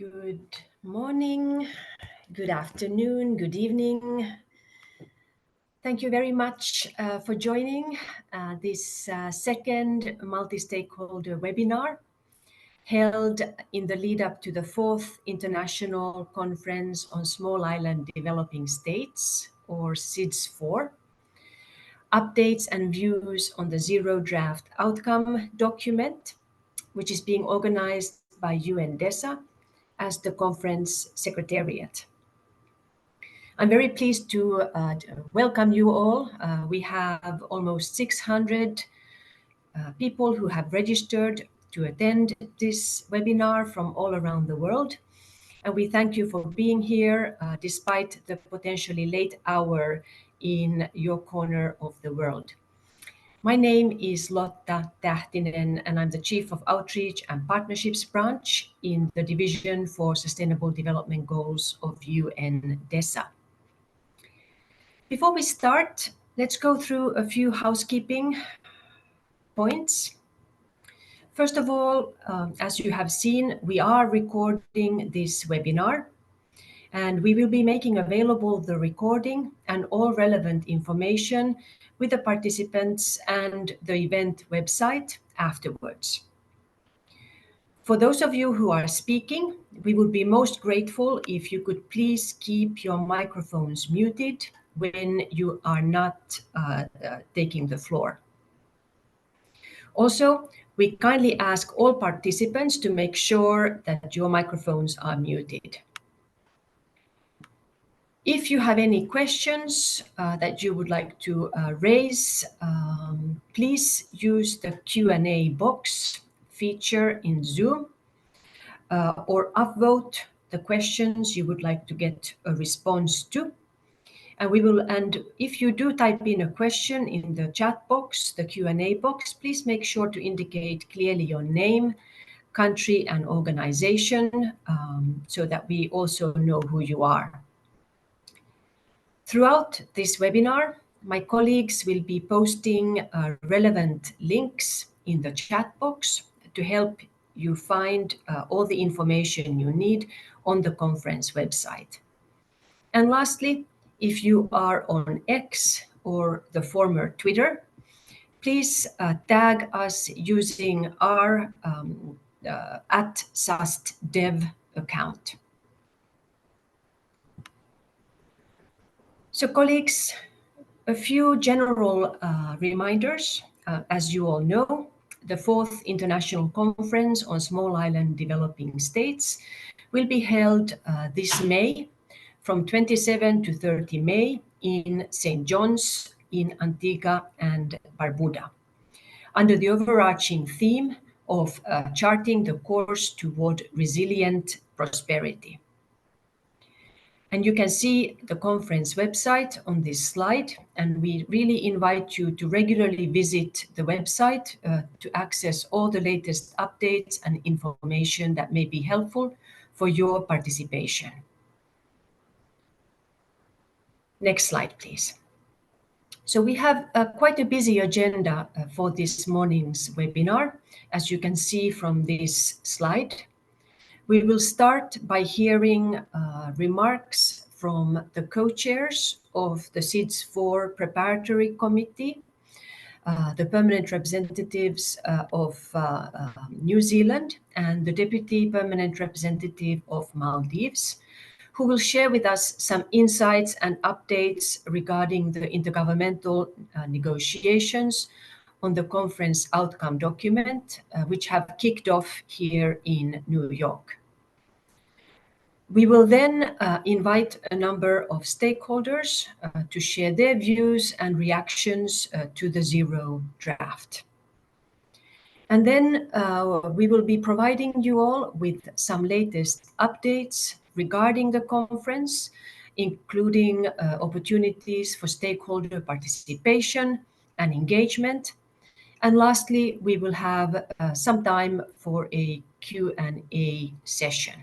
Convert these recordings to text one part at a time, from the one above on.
Good morning, good afternoon, good evening. Thank you very much for joining this second multi-stakeholder webinar held in the lead up to the 4th International Conference on Small Island Developing States, or SIDS4. Updates and views on the Zero Draft Outcome document, which is being organized by UNDESA as the conference secretariat. I'm very pleased to welcome you all. We have almost 600 people who have registered to attend this webinar from all around the world. And we thank you for being here despite the potentially late hour in your corner of the world. My name is Lotta Tähtinen, and I'm the Chief of Outreach and Partnerships Branch in the Division for Sustainable Development Goals of UNDESA. Before we start, let's go through a few housekeeping points. First of all, as you have seen, we are recording this webinar, and we will be making available the recording and all relevant information with the participants and the event website afterwards. For those of you who are speaking, we would be most grateful if you could please keep your microphones muted when you are not taking the floor. Also, we kindly ask all participants to make sure that your microphones are muted. If you have any questions that you would like to raise, please use the Q&A box feature in Zoom or upvote the questions you would like to get a response to. And if you do type in a question in the chat box, the Q&A box, please make sure to indicate clearly your name, country, and organization so that we also know who you are. Throughout this webinar, my colleagues will be posting relevant links in the chat box to help you find all the information you need on the conference website. And lastly, if you are on X or the former Twitter, please tag us using our @SASTDev account. So colleagues, a few general reminders. As you all know, the 4th International Conference on Small Island Developing States will be held this May from 27 to 30 May in St. John's in Antigua and Barbuda, under the overarching theme of charting the course toward resilient prosperity. And you can see the conference website on this slide, and we really invite you to regularly visit the website to access all the latest updates and information that may be helpful for your participation. Next slide, please. So we have quite a busy agenda for this morning's webinar, as you can see from this slide. We will start by hearing remarks from the co-chairs of the SIDS4 Preparatory Committee, the permanent representatives of New Zealand and the Deputy Permanent Representative of Maldives, who will share with us some insights and updates regarding the intergovernmental negotiations on the conference outcome document, which have kicked off here in New York. We will then invite a number of stakeholders to share their views and reactions to the Zero Draft. And then we will be providing you all with some latest updates regarding the conference, including opportunities for stakeholder participation and engagement. And lastly, we will have some time for a Q&A session.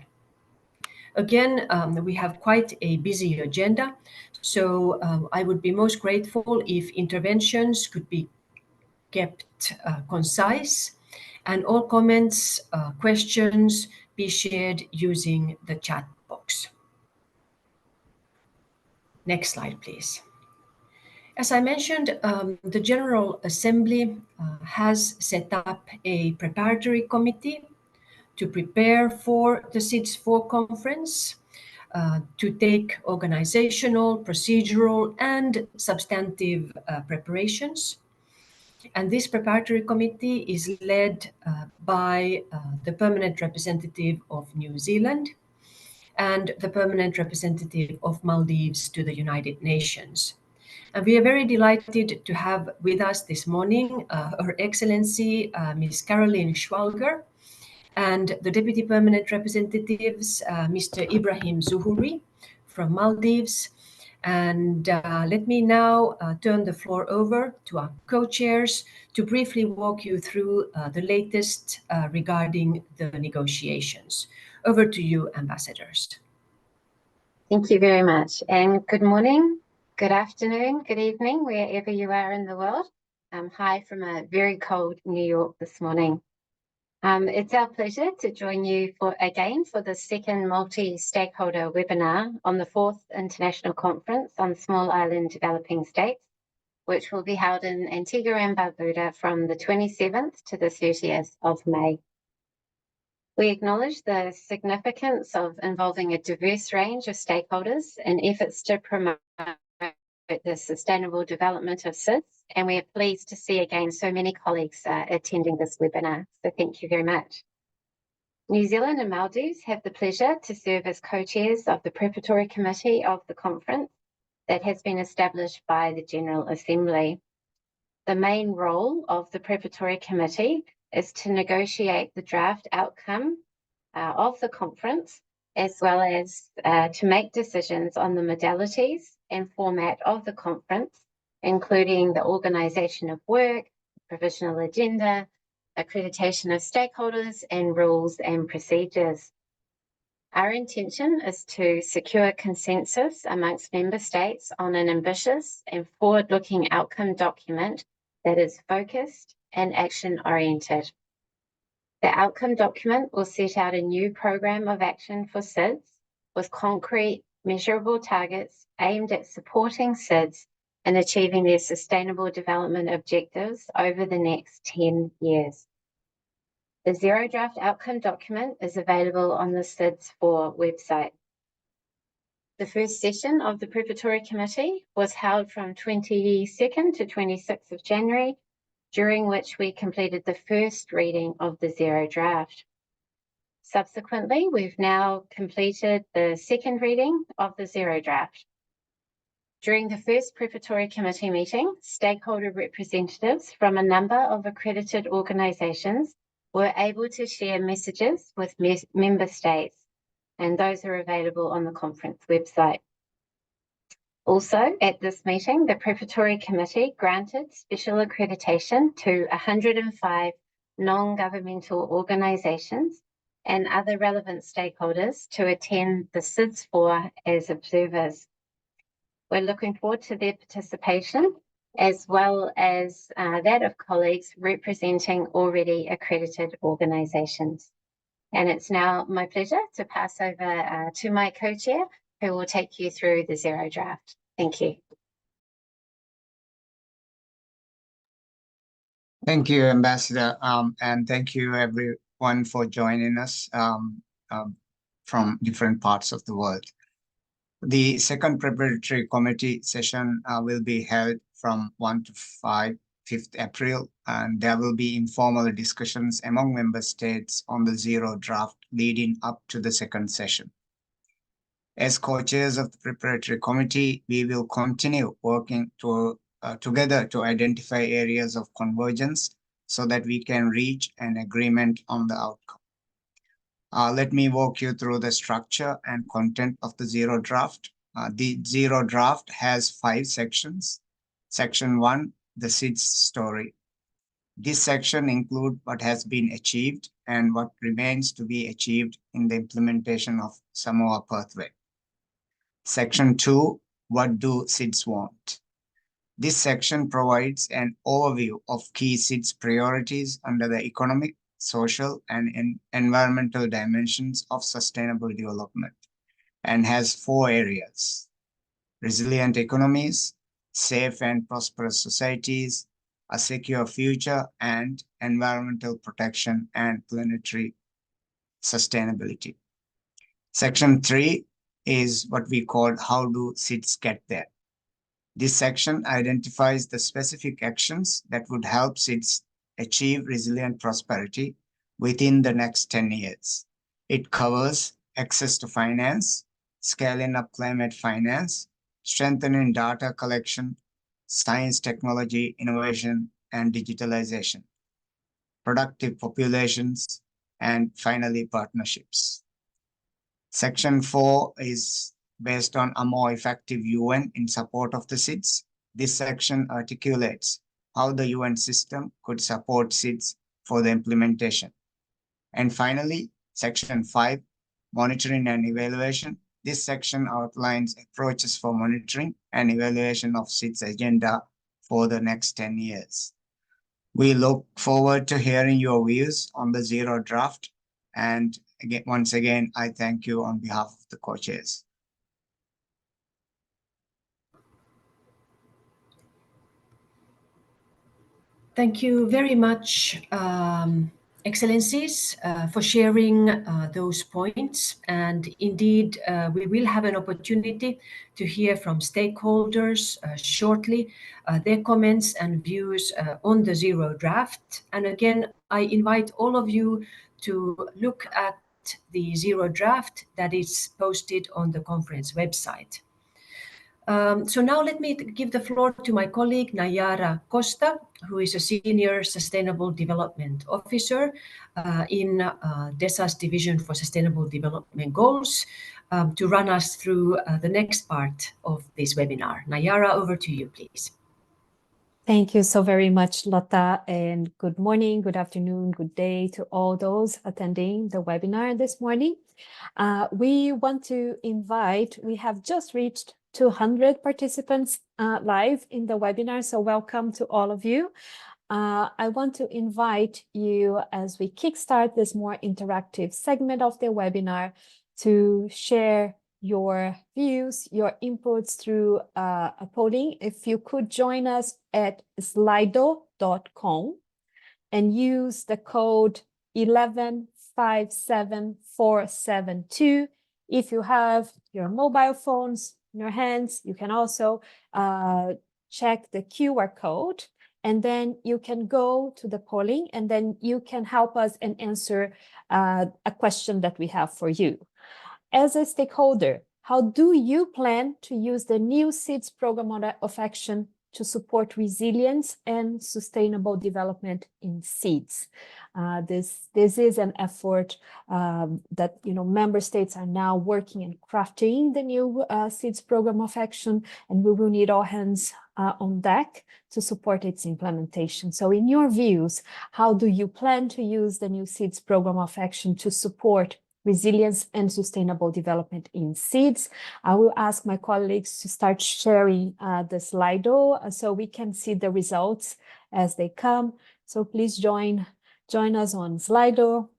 Again, we have quite a busy agenda, so I would be most grateful if interventions could be kept concise and all comments, questions be shared using the chat box. Next slide, please. As I mentioned, the General Assembly has set up a preparatory committee to prepare for the SIDS4 conference, to take organizational, procedural, and substantive preparations. And this preparatory committee is led by the permanent representative of New Zealand and the permanent representative of Maldives to the United Nations. And we are very delighted to have with us this morning Her Excellency Ms. Caroline Schwalger and the Deputy Permanent Representatives Mr. Ibrahim Zuhuri from Maldives. And let me now turn the floor over to our co-chairs to briefly walk you through the latest regarding the negotiations. Over to you, ambassadors. Thank you very much. And good morning, good afternoon, good evening, wherever you are in the world. Hi from a very cold New York this morning. It's our pleasure to join you for the second multi-stakeholder webinar on the 4th International Conference on Small Island Developing States, which will be held in Antigua and Barbuda from the 27th to the 30th of May. We acknowledge the significance of involving a diverse range of stakeholders in efforts to promote the sustainable development of SIDS, and we are pleased to see again so many colleagues attending this webinar, so thank you very much. New Zealand and Maldives have the pleasure to serve as co-chairs of the Preparatory Committee of the conference that has been established by the General Assembly. The main role of the Preparatory Committee is to negotiate the draft outcome of the conference, as well as to make decisions on the modalities and format of the conference, including the organisation of work, provisional agenda, accreditation of stakeholders, and rules and procedures. Our intention is to secure consensus amongst member states on an ambitious and forward-looking outcome document that is focused and action-oriented. The outcome document will set out a new program of action for SIDS with concrete, measurable targets aimed at supporting SIDS in achieving their sustainable development objectives over the next 10 years. The Zero Draft Outcome document is available on the SIDS4 website. The first session of the Preparatory Committee was held from 22nd to 26th of January, during which we completed the first reading of the Zero Draft. Subsequently, we've now completed the second reading of the Zero Draft. During the first Preparatory Committee meeting, stakeholder representatives from a number of accredited organisations were able to share messages with member states, and those are available on the conference website. Also, at this meeting, the Preparatory Committee granted special accreditation to 105 non-governmental organisations and other relevant stakeholders to attend the SIDS4 as observers. We're looking forward to their participation, as well as that of colleagues representing already accredited organisations. And it's now my pleasure to pass over to my co-chair, who will take you through the Zero Draft. Thank you. Thank you, Ambassador, and thank you everyone for joining us from different parts of the world. The second Preparatory Committee session will be held from 1 to 5th April, and there will be informal discussions among member states on the Zero Draft leading up to the second session. As co-chairs of the Preparatory Committee, we will continue working together to identify areas of convergence so that we can reach an agreement on the outcome. Let me walk you through the structure and content of the Zero Draft. The Zero Draft has 5 sections. Section 1, the SIDS story. This section includes what has been achieved and what remains to be achieved in the implementation of Samoa Pathway. Section 2, what do SIDS want? This section provides an overview of key SIDS priorities under the economic, social, and environmental dimensions of sustainable development and has 4 areas: resilient economies, safe and prosperous societies, a secure future, and environmental protection and planetary sustainability. Section 3 is what we call How Do SIDS Get There? This section identifies the specific actions that would help SIDS achieve resilient prosperity within the next 10 years. It covers access to finance, scaling up climate finance, strengthening data collection, science, technology, innovation, and digitalization, productive populations, and finally, partnerships. Section 4 is based on a more effective UN in support of the SIDS. This section articulates how the UN system could support SIDS for the implementation. And finally, Section 5, monitoring and evaluation. This section outlines approaches for monitoring and evaluation of SIDS agenda for the next 10 years. We look forward to hearing your views on the Zero Draft. And again, once again, I thank you on behalf of the co-chairs. Thank you very much, Excellencies, for sharing those points. And indeed, we will have an opportunity to hear from stakeholders shortly, their comments and views on the Zero Draft. And again, I invite all of you to look at the Zero Draft that is posted on the conference website. So now let me give the floor to my colleague Nayara Costa, who is a Senior Sustainable Development Officer in DESA's Division for Sustainable Development Goals, to run us through the next part of this webinar. Nayara, over to you, please. Thank you so very much, Lotta, and good morning, good afternoon, good day to all those attending the webinar this morning. We want to invite, we have just reached 200 participants live in the webinar, so welcome to all of you. I want to invite you, as we kickstart this more interactive segment of the webinar, to share your views, your inputs through a polling. If you could join us at slido.com and use the code 1157472. If you have your mobile phones in your hands, you can also check the QR code, and then you can go to the polling, and then you can help us and answer a question that we have for you. As a stakeholder, how do you plan to use the new SIDS program of action to support resilience and sustainable development in SIDS? This is an effort that member states are now working and crafting the new SIDS program of action, and we will need all hands on deck to support its implementation. So in your views, how do you plan to use the new SIDS program of action to support resilience and sustainable development in SIDS? I will ask my colleagues to start sharing the Slido so we can see the results as they come. So please join us on Slido.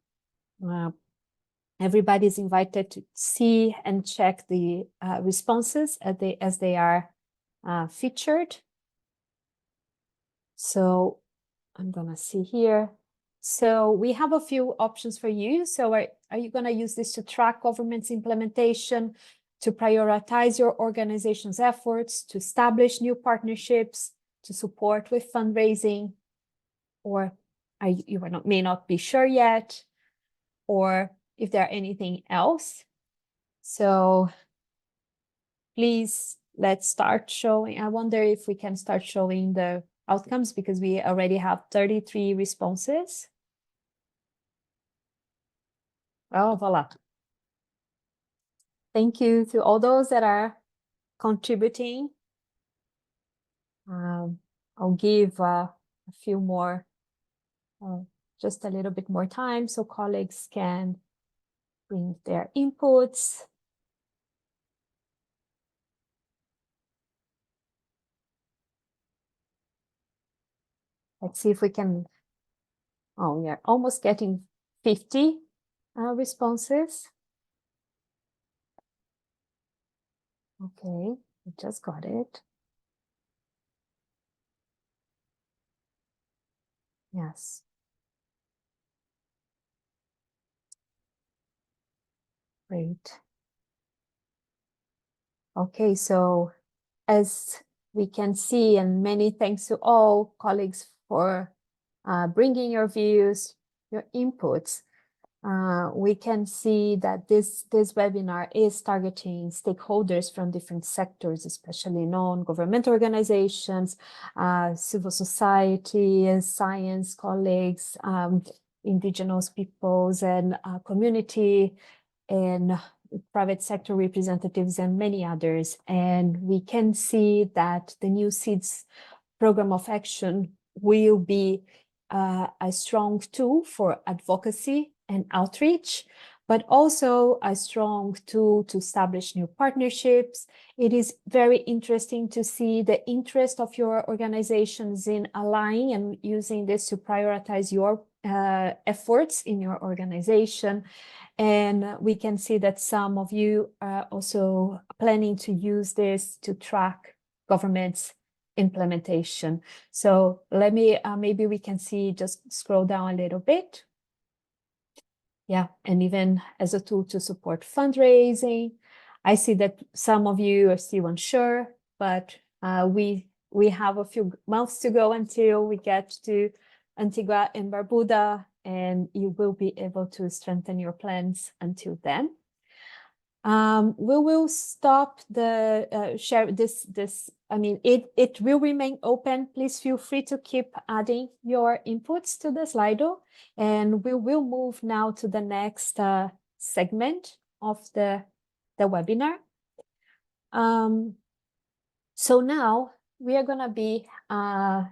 Everybody is invited to see and check the responses as they are featured. So I'm gonna see here. So we have a few options for you. So are you going to use this to track government's implementation, to prioritize your organization's efforts, to establish new partnerships, to support with fundraising, or you may not be sure yet, or if there are anything else? So please, let's start showing. I wonder if we can start showing the outcomes, because we already have 33 responses. Oh, voila. Thank you to all those that are contributing. I'll give a few more, just a little bit more time so colleagues can bring their inputs. Let's see if we can Oh, we are almost getting 50 responses. Okay, we just got it. Yes. Great. Okay, so as we can see, and many thanks to all colleagues for bringing your views, your inputs. We can see that this webinar is targeting stakeholders from different sectors, especially non-government organizations, civil society, science colleagues, indigenous peoples and community, and private sector representatives and many others. And we can see that the new SIDS program of action will be a strong tool for advocacy and outreach, but also a strong tool to establish new partnerships. It is very interesting to see the interest of your organizations in aligning and using this to prioritize your efforts in your organization. And we can see that some of you are also planning to use this to track government's implementation. So let me, maybe we can see, just scroll down a little bit. Yeah, and even as a tool to support fundraising. I see that some of you are still unsure, but we have a few months to go until we get to Antigua and Barbuda, and you will be able to strengthen your plans until then. We will stop the share this. I mean, it will remain open. Please feel free to keep adding your inputs to the Slido, and we will move now to the next segment of the webinar. So now we are gonna be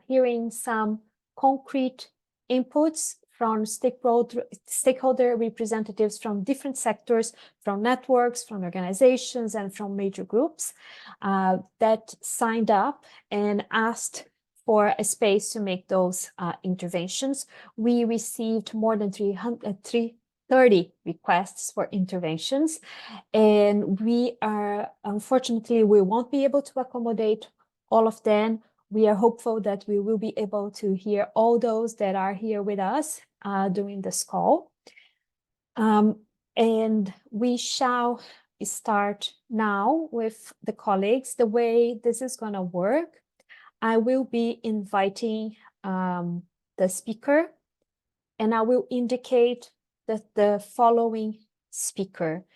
hearing some concrete inputs from stakeholder representatives from different sectors, from networks, from organizations, and from major groups that signed up and asked for a space to make those interventions. We received more than 330 requests for interventions, and we are, unfortunately, we won't be able to accommodate all of them. We are hopeful that we will be able to hear all those that are here with us during this call. And we shall start now with the colleagues. The way this is going to work, I will be inviting the speaker, and I will indicate that the following speaker.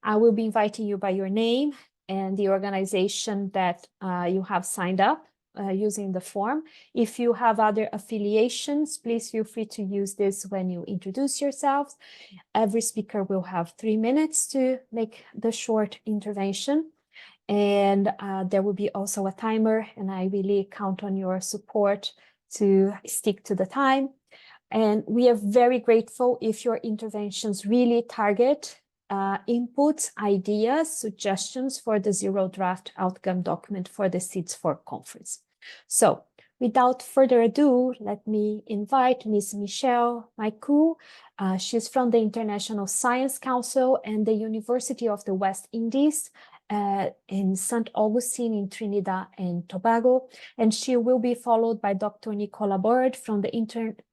I will be inviting you by your name and the organization that you have signed up using the form. If you have other affiliations, please feel free to use this when you introduce yourselves. Every speaker will have 3 minutes to make the short intervention. And there will be also a timer, and I really count on your support to stick to the time. And we are very grateful if your interventions really target inputs, ideas, suggestions for the zero draft outcome document for the SIDS4 conference. So without further ado, let me invite Ms. Michelle Maiku. She's from the International Science Council and the University of the West Indies in St. Augustine in Trinidad and Tobago. And she will be followed by Dr. Nicola Bird from the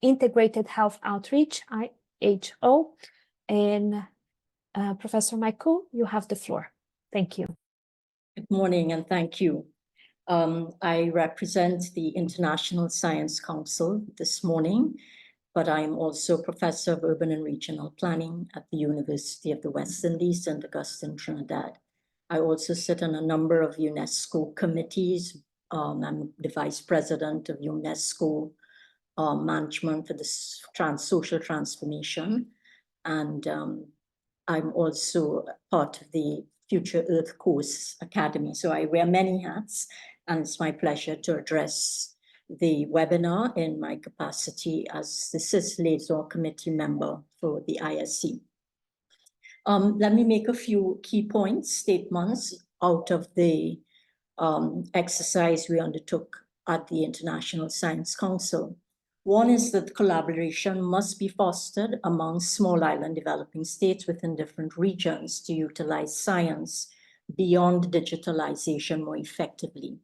Integrated Health Outreach, IHO. And Professor Maiku, you have the floor. Thank you. Good morning and thank you. I represent the International Science Council this morning, but I am also Professor of Urban and Regional Planning at the University of the West Indies, St. Augustine, Trinidad. I also sit on a number of UNESCO committees. I'm the Vice President of UNESCO Management for the Social Transformation, and I'm also part of the Future Earth Course Academy. So I wear many hats, and it's my pleasure to address the webinar in my capacity as the SIDS4 Committee member for the ISC. Let me make a few key statements out of the exercise we undertook at the International Science Council. One is that collaboration must be fostered among small island developing states within different regions to utilize science beyond digitalization more effectively.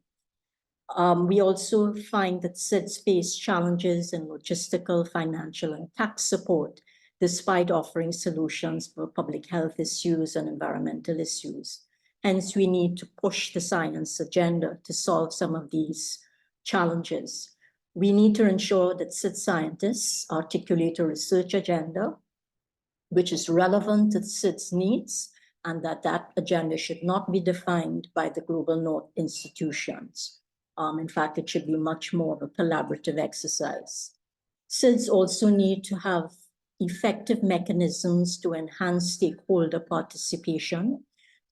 We also find that SIDS face challenges in logistical, financial, and tax support, despite offering solutions for public health issues and environmental issues. Hence, we need to push the science agenda to solve some of these challenges. We need to ensure that SIDS scientists articulate a research agenda which is relevant to SIDS needs, and that agenda should not be defined by the Global North institutions. In fact, it should be much more of a collaborative exercise. SIDS also need to have effective mechanisms to enhance stakeholder participation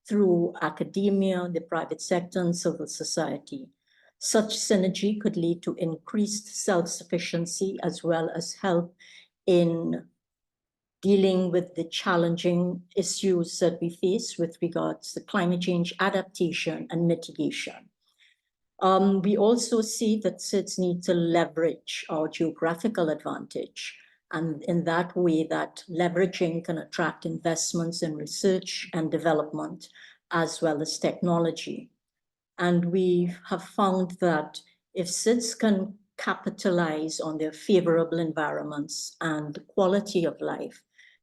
through academia, the private sector, and civil society. Such synergy could lead to increased self-sufficiency as well as help in dealing with the challenging issues that we face with regards to climate change adaptation and mitigation. We also see that SIDS need to leverage our geographical advantage, and in that way, that leveraging can attract investments in research and development, as well as technology. And we have found that if SIDS can capitalize on their favorable environments and quality of life,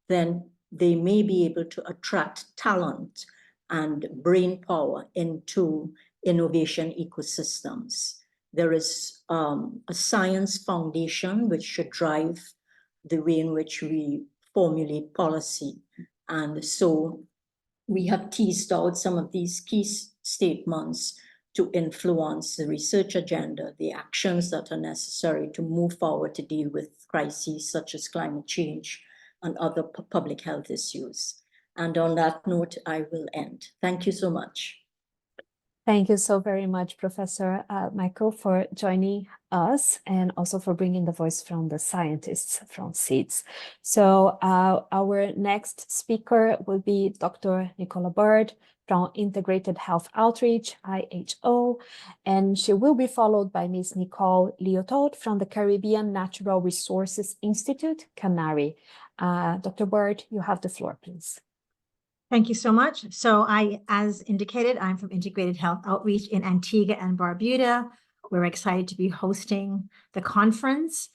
then they may be able to attract talent and brain power into innovation ecosystems. There is a science foundation which should drive the way in which we formulate policy. And so we have teased out some of these key statements to influence the research agenda, the actions that are necessary to move forward to deal with crises such as climate change and other public health issues. And on that note, I will end. Thank you so much. Thank you so very much, Professor Michael, for joining us and also for bringing the voice from the scientists from SIDS. So our next speaker will be Dr. Nicola Bird from Integrated Health Outreach, IHO, and she will be followed by Ms. Nicole Leotold from the Caribbean Natural Resources Institute, CANARI. Dr. Bird, you have the floor, please. Thank you so much. So as indicated, I'm from Integrated Health Outreach in Antigua and Barbuda. We're excited to be hosting the conference,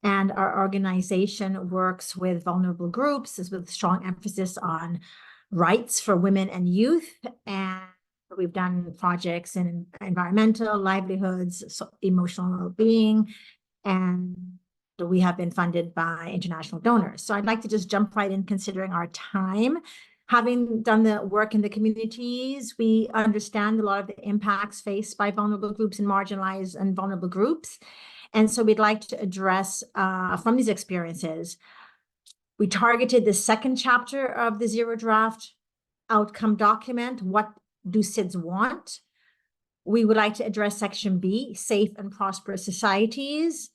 and our organization works with vulnerable groups with strong emphasis on rights for women and youth. And we've done projects in environmental, livelihoods, emotional well-being, and we have been funded by international donors. So I'd like to just jump right in, considering our time. Having done the work in the communities, we understand a lot of the impacts faced by vulnerable groups and marginalized and vulnerable groups. And so we'd like to address from these experiences. We targeted the second chapter of the Zero Draft outcome document. What do SIDS want? We would like to address section B, safe and prosperous societies.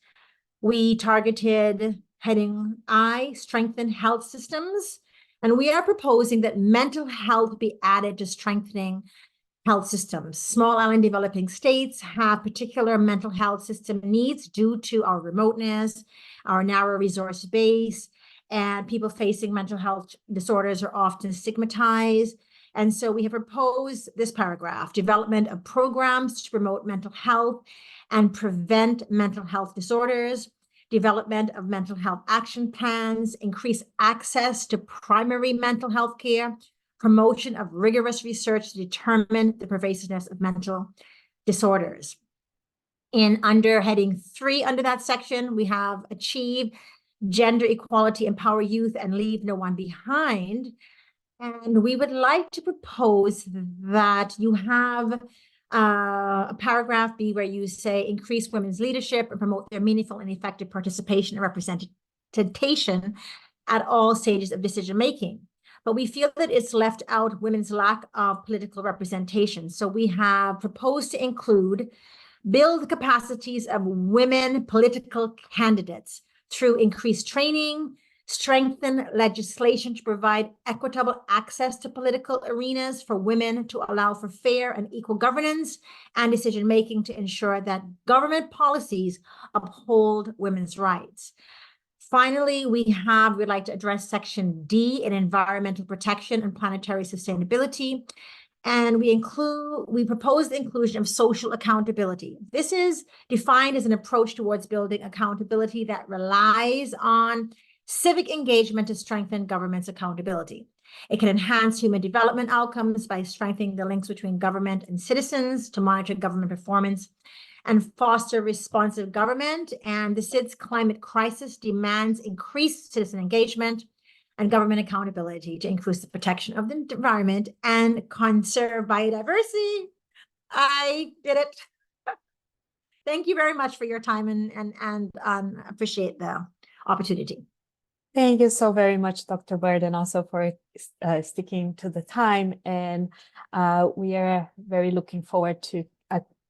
We targeted heading I, strengthen health systems. And we are proposing that mental health be added to strengthening health systems. Small island developing states have particular mental health system needs due to our remoteness, our narrow resource base, and people facing mental health disorders are often stigmatized. And so we have proposed this paragraph: development of programs to promote mental health and prevent mental health disorders, development of mental health action plans, increase access to primary mental health care, promotion of rigorous research to determine the pervasiveness of mental disorders. In under heading 3, under that section, we have achieve gender equality, empower youth, and leave no one behind. And we would like to propose that you have a paragraph B where you say increase women's leadership and promote their meaningful and effective participation and representation at all stages of decision making. But we feel that it's left out women's lack of political representation. So we have proposed to include build the capacities of women political candidates through increased training, strengthen legislation to provide equitable access to political arenas for women to allow for fair and equal governance and decision-making to ensure that government policies uphold women's rights. Finally, we'd like to address Section D in environmental protection and planetary sustainability. And we propose the inclusion of social accountability. This is defined as an approach towards building accountability that relies on civic engagement to strengthen government's accountability. It can enhance human development outcomes by strengthening the links between government and citizens to monitor government performance and foster responsive government. And the SIDS climate crisis demands increased citizen engagement and government accountability to increase the protection of the environment and conserve biodiversity. I did it. Thank you very much for your time and appreciate the opportunity. Thank you so very much, Dr. Bird, and also for sticking to the time. And we are very looking forward to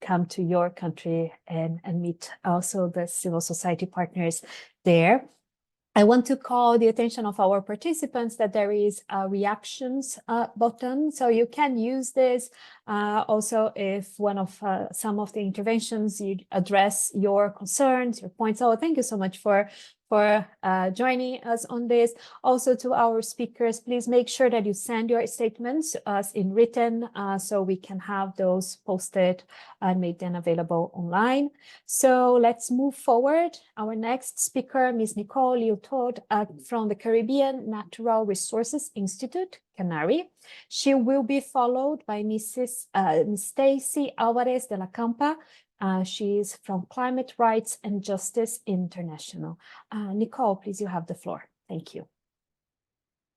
come to your country and meet also the civil society partners there. I want to call the attention of our participants that there is a reactions button, so you can use this also if some of the interventions you address your concerns, your points. So thank you so much for joining us on this. Also to our speakers, please make sure that you send your statements as in written so we can have those posted and made then available online. So let's move forward. Our next speaker, Ms. Nicole Liu-Todd from the Caribbean Natural Resources Institute, Canary. She will be followed by Ms. Stacy Alvarez de la Campa. She is from Climate Rights and Justice International. Nicole, please, you have the floor. Thank you.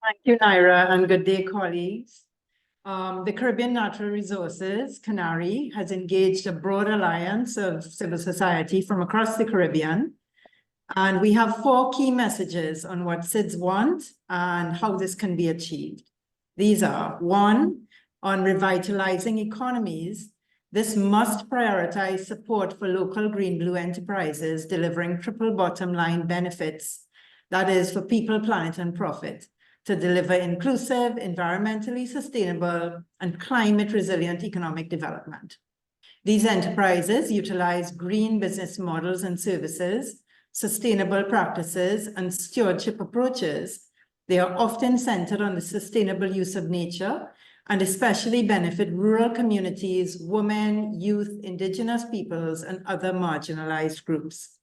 Thank you, Naira, and good day, colleagues. The Caribbean Natural Resources, Canary, has engaged a broad alliance of civil society from across the Caribbean. And we have 4 key messages on what SIDS want and how this can be achieved. These are: 1, on revitalizing economies. This must prioritize support for local green-blue enterprises delivering triple bottom line benefits, that is for people, planet, and profit, to deliver inclusive, environmentally sustainable, and climate-resilient economic development. These enterprises utilize green business models and services, sustainable practices, and stewardship approaches. They are often centered on the sustainable use of nature and especially benefit rural communities, women, youth, indigenous peoples, and other marginalized groups.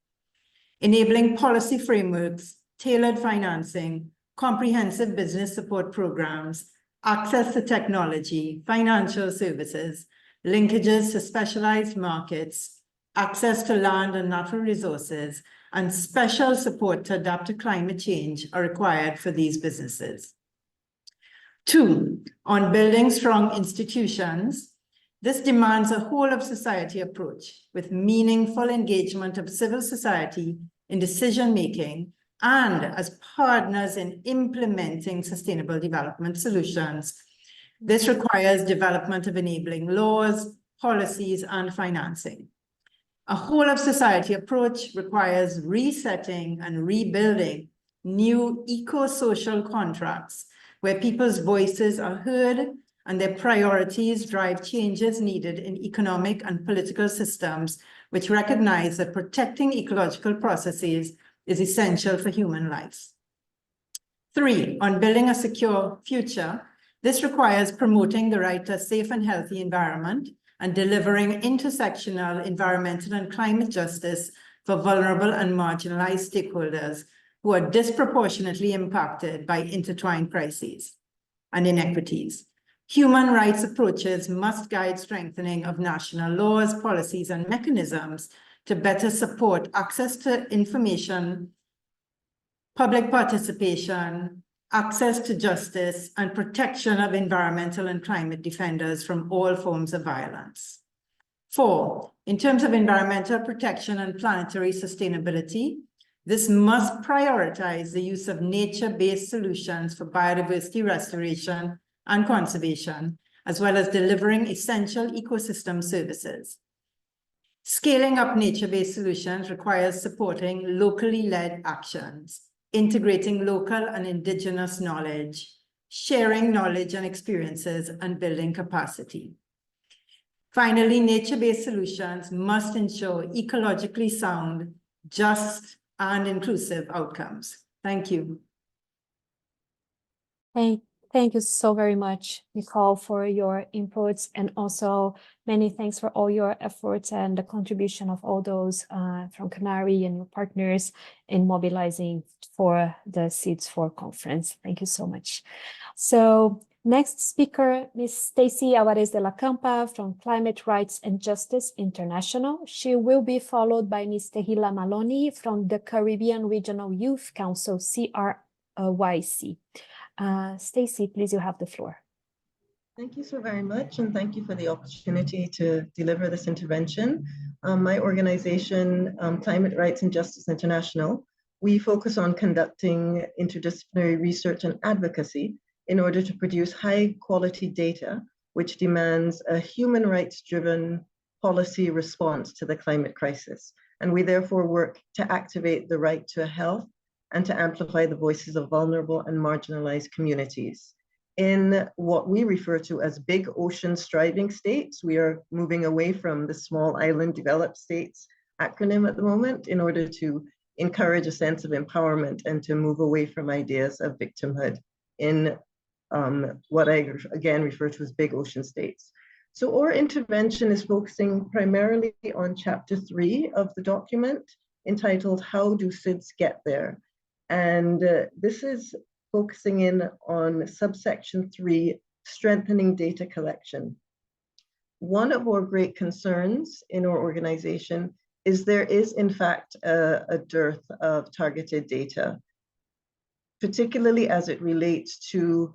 Enabling policy frameworks, tailored financing, comprehensive business support programs, access to technology, financial services, linkages to specialized markets, access to land and natural resources, and special support to adapt to climate change are required for these businesses. 2, on building strong institutions. This demands a whole of society approach with meaningful engagement of civil society in decision-making and as partners in implementing sustainable development solutions. This requires development of enabling laws, policies, and financing. A whole of society approach requires resetting and rebuilding new eco-social contracts where people's voices are heard and their priorities drive changes needed in economic and political systems, which recognize that protecting ecological processes is essential for human lives. 3, on building a secure future. This requires promoting the right to a safe and healthy environment and delivering intersectional environmental and climate justice for vulnerable and marginalized stakeholders who are disproportionately impacted by intertwined crises and inequities. Human rights approaches must guide strengthening of national laws, policies, and mechanisms to better support access to information, public participation, access to justice, and protection of environmental and climate defenders from all forms of violence. 4, in terms of environmental protection and planetary sustainability, this must prioritize the use of nature-based solutions for biodiversity restoration and conservation, as well as delivering essential ecosystem services. Scaling up nature-based solutions requires supporting locally led actions. integrating local and indigenous knowledge, sharing knowledge and experiences, and building capacity. Finally, nature-based solutions must ensure ecologically sound, just, and inclusive outcomes. Thank you. Thank you so very much, Nicole, for your inputs, and also many thanks for all your efforts and the contribution of all those from Canary and your partners in mobilizing for the SIDS4 conference. Thank you so much. So next speaker, Ms. Stacy Alvarez de la Campa from Climate Rights and Justice International. She will be followed by Ms. Tehila Maloney from the Caribbean Regional Youth Council, CRYC. Stacy, please, you have the floor. Thank you so very much, and thank you for the opportunity to deliver this intervention. My organization, Climate Rights and Justice International, we focus on conducting interdisciplinary research and advocacy in order to produce high quality data, which demands a human rights-driven policy response to the climate crisis. And we therefore work to activate the right to health and to amplify the voices of vulnerable and marginalized communities. In what we refer to as big ocean striving states, we are moving away from the small island developed states acronym at the moment in order to encourage a sense of empowerment and to move away from ideas of victimhood in what I again refer to as big ocean states. So our intervention is focusing primarily on chapter 3 of the document entitled, How Do SIDS Get There? And this is focusing in on subsection 3, strengthening data collection. One of our great concerns in our organization is there is in fact a dearth of targeted data, particularly as it relates to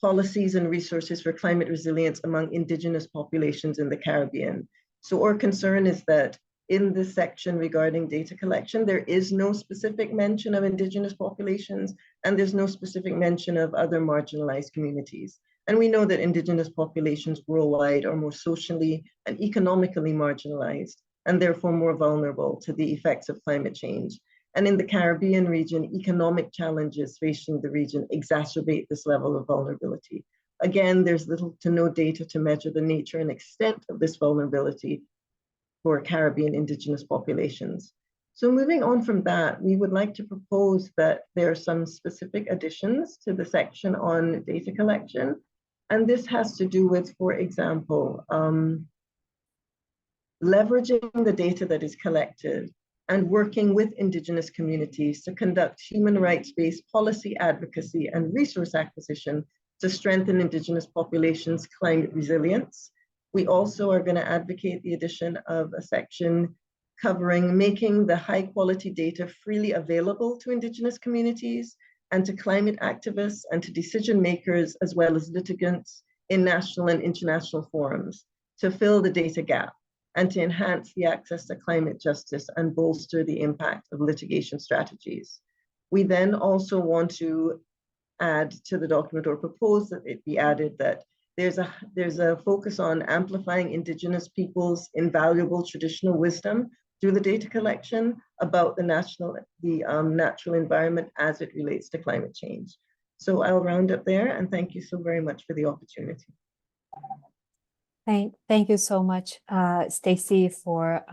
policies and resources for climate resilience among indigenous populations in the Caribbean. So our concern is that in this section regarding data collection, there is no specific mention of indigenous populations, and there's no specific mention of other marginalized communities. And we know that indigenous populations worldwide are more socially and economically marginalized, and therefore more vulnerable to the effects of climate change. And in the Caribbean region, economic challenges facing the region exacerbate this level of vulnerability. Again, there's little to no data to measure the nature and extent of this vulnerability for Caribbean indigenous populations. So moving on from that, we would like to propose that there are some specific additions to the section on data collection. And this has to do with, for example, leveraging the data that is collected and working with indigenous communities to conduct human rights-based policy advocacy and resource acquisition to strengthen indigenous populations' climate resilience. We also are going to advocate the addition of a section covering making the high quality data freely available to indigenous communities and to climate activists and to decision makers, as well as litigants in national and international forums, to fill the data gap and to enhance the access to climate justice and bolster the impact of litigation strategies. We then also want to add to the document, or propose that it be added, that there's a focus on amplifying indigenous people's invaluable traditional wisdom through the data collection about the natural environment as it relates to climate change. So I'll round up there, and thank you so very much for the opportunity. Thank you so much, Stacy, for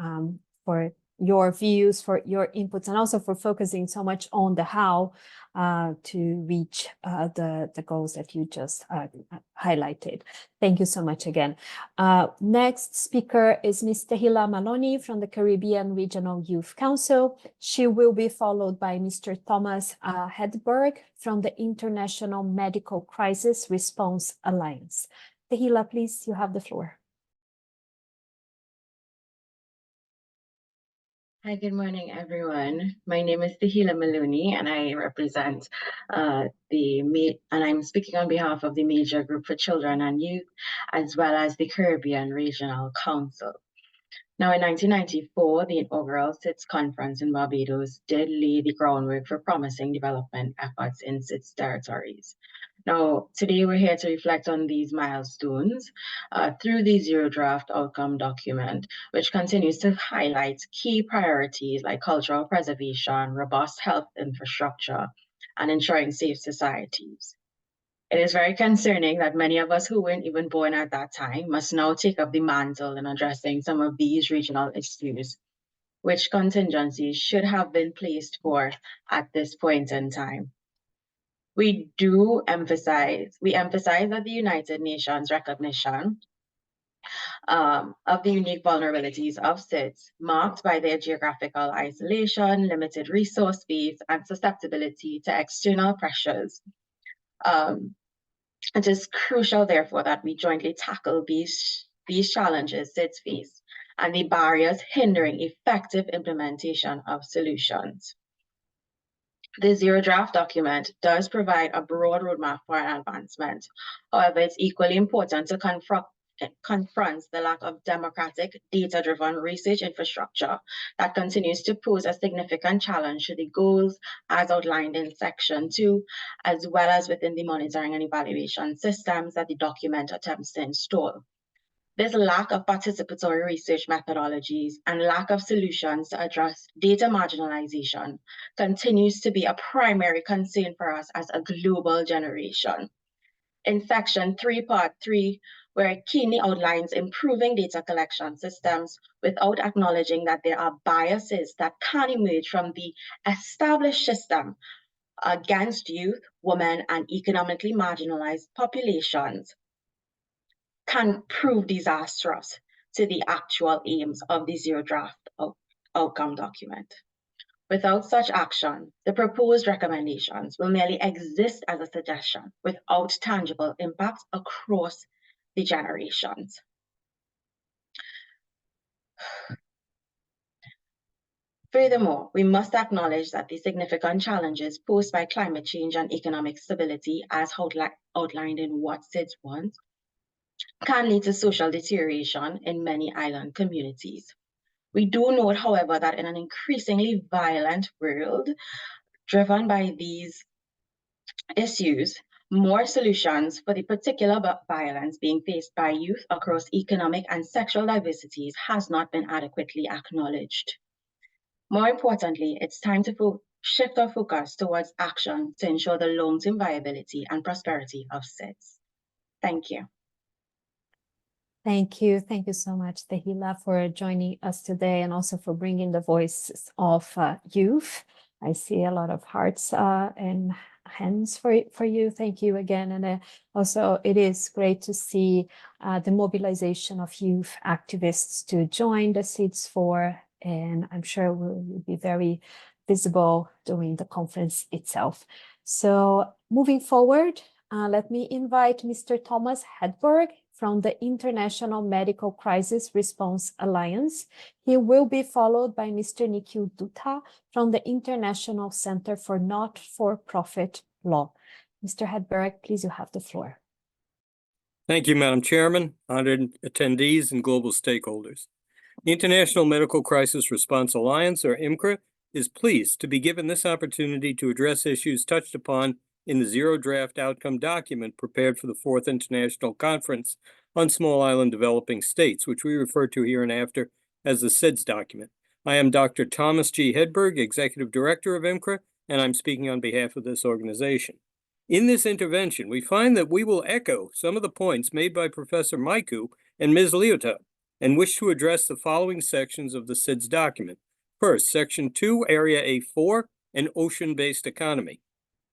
your views, for your inputs, and also for focusing so much on the how to reach the goals that you just highlighted. Thank you so much again. Next speaker is Ms. Tehila Maloney from the Caribbean Regional Youth Council. She will be followed by Mr. Thomas Hedberg from the International Medical Crisis Response Alliance. Tehila, please, you have the floor. Hi, good morning, everyone. My name is Tehila Maloney, and I represent and I'm speaking on behalf of the Major Group for Children and Youth, as well as the Caribbean Regional Council. Now, in 1994, the inaugural SIDS conference in Barbados did lay the groundwork for promising development efforts in SIDS territories. Now, today we're here to reflect on these milestones through the Zero Draft Outcome document, which continues to highlight key priorities like cultural preservation, robust health infrastructure, and ensuring safe societies. It is very concerning that many of us who weren't even born at that time must now take up the mantle in addressing some of these regional issues, which contingencies should have been placed for at this point in time. We emphasize that the United Nations recognition of the unique vulnerabilities of SIDS, marked by their geographical isolation, limited resource base, and susceptibility to external pressures. It is crucial, therefore, that we jointly tackle these challenges SIDS face and the barriers hindering effective implementation of solutions. The Zero Draft document does provide a broad roadmap for an advancement. However, it's equally important to confront the lack of democratic, data-driven research infrastructure that continues to pose a significant challenge to the goals as outlined in Section 2, as well as within the monitoring and evaluation systems that the document attempts to install. This lack of participatory research methodologies and lack of solutions to address data marginalization continues to be a primary concern for us as a global generation. In Section 3, Part 3, where it keenly outlines improving data collection systems without acknowledging that there are biases that can emerge from the established system against youth, women, and economically marginalized populations, can prove disastrous to the actual aims of the Zero Draft Outcome document. Without such action, the proposed recommendations will merely exist as a suggestion without tangible impact across the generations. Furthermore, we must acknowledge that the significant challenges posed by climate change and economic stability, as outlined in What SIDS Wants, can lead to social deterioration in many island communities. We do note, however, that in an increasingly violent world driven by these issues, more solutions for the particular violence being faced by youth across economic and sexual diversities has not been adequately acknowledged. More importantly, it's time to shift our focus towards action to ensure the long-term viability and prosperity of SIDS. Thank you. Thank you. Thank you so much, Tehila, for joining us today and also for bringing the voices of youth. I see a lot of hearts and hands for you. Thank you again. And also, it is great to see the mobilization of youth activists to join the SIDS4, and I'm sure will be very visible during the conference itself. So moving forward, let me invite Mr. Thomas Hedberg from the International Medical Crisis Response Alliance. He will be followed by Mr. Nikhil Dutta from the International Center for Not-for-Profit Law. Mr. Hedberg, please, you have the floor. Thank you, Madam Chairman, honored attendees, and global stakeholders. The International Medical Crisis Response Alliance, or IMCRA, is pleased to be given this opportunity to address issues touched upon in the Zero Draft Outcome document prepared for the 4th International Conference on Small Island Developing States, which we refer to hereinafter as the SIDS document. I am Dr. Thomas G. Hedberg, Executive Director of IMCRA, and I'm speaking on behalf of this organization. In this intervention, we find that we will echo some of the points made by Professor Maiku and Ms. Leota, and wish to address the following sections of the SIDS document. First, Section 2, Area A4, an ocean-based economy.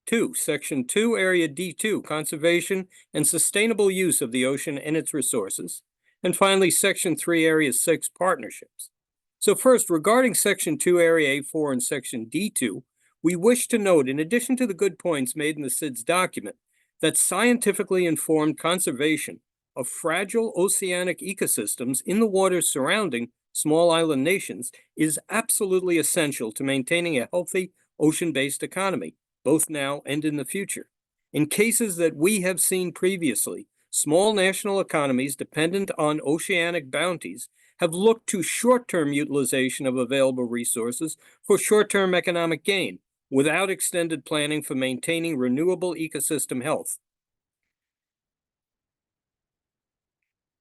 2, Section 2, Area D2, conservation and sustainable use of the ocean and its resources. And finally, Section 3, Area 6, partnerships. So first, regarding Section 2, Area A4 and Section D2, we wish to note, in addition to the good points made in the SIDS document, that scientifically informed conservation of fragile oceanic ecosystems in the waters surrounding small island nations is absolutely essential to maintaining a healthy ocean-based economy, both now and in the future. In cases that we have seen previously, small national economies dependent on oceanic bounties have looked to short-term utilization of available resources for short-term economic gain without extended planning for maintaining renewable ecosystem health.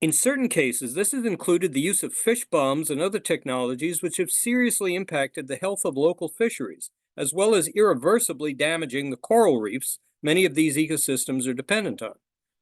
In certain cases, this has included the use of fish bombs and other technologies which have seriously impacted the health of local fisheries, as well as irreversibly damaging the coral reefs many of these ecosystems are dependent on.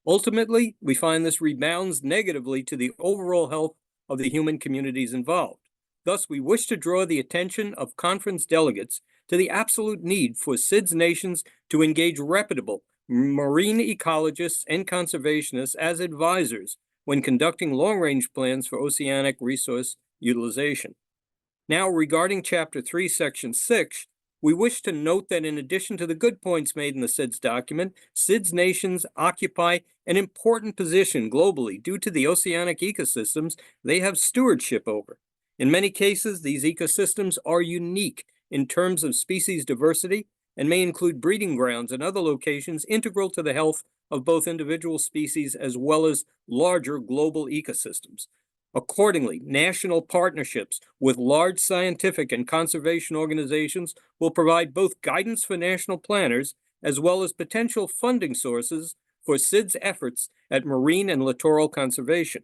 Ultimately, we find this rebounds negatively to the overall health of the human communities involved. Thus, we wish to draw the attention of conference delegates to the absolute need for SIDS nations to engage reputable marine ecologists and conservationists as advisors when conducting long-range plans for oceanic resource utilization. Now, regarding Chapter 3, Section 6, we wish to note that in addition to the good points made in the SIDS document, SIDS nations occupy an important position globally due to the oceanic ecosystems they have stewardship over. In many cases, these ecosystems are unique in terms of species diversity and may include breeding grounds and other locations integral to the health of both individual species as well as larger global ecosystems. Accordingly, national partnerships with large scientific and conservation organizations will provide both guidance for national planners as well as potential funding sources for SIDS efforts at marine and littoral conservation.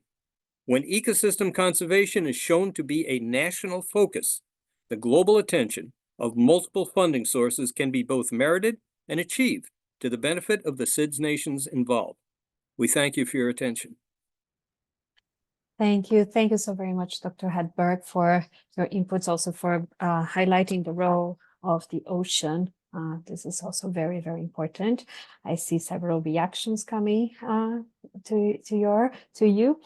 When ecosystem conservation is shown to be a national focus, the global attention of multiple funding sources can be both merited and achieved to the benefit of the SIDS nations involved. We thank you for your attention. Thank you. Thank you so very much, Dr. Hedberg, for your inputs, also for highlighting the role of the ocean. This is also very, very important. I see several reactions coming to you.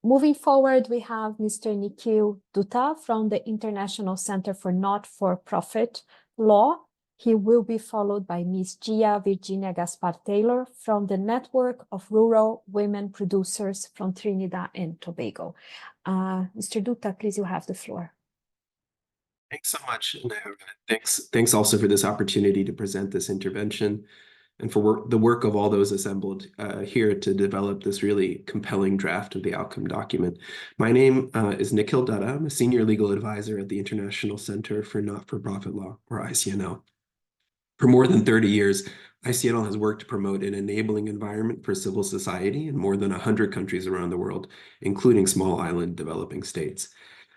Moving forward, we have Mr. Nikhil Dutta from the International Center for Not-for-Profit Law. He will be followed by Ms. Gia Virginia Gaspar-Taylor from the Network of Rural Women Producers from Trinidad and Tobago. Mr. Dutta, please, you have the floor. Thanks so much, Naira. Thanks also for this opportunity to present this intervention and for the work of all those assembled here to develop this really compelling draft of the outcome document. My name is Nikhil Dutta. I'm a senior legal advisor at the International Center for Not-for-Profit Law, or ICNL. For more than 30 years, ICNL has worked to promote an enabling environment for civil society in more than 100 countries around the world, including small island developing states.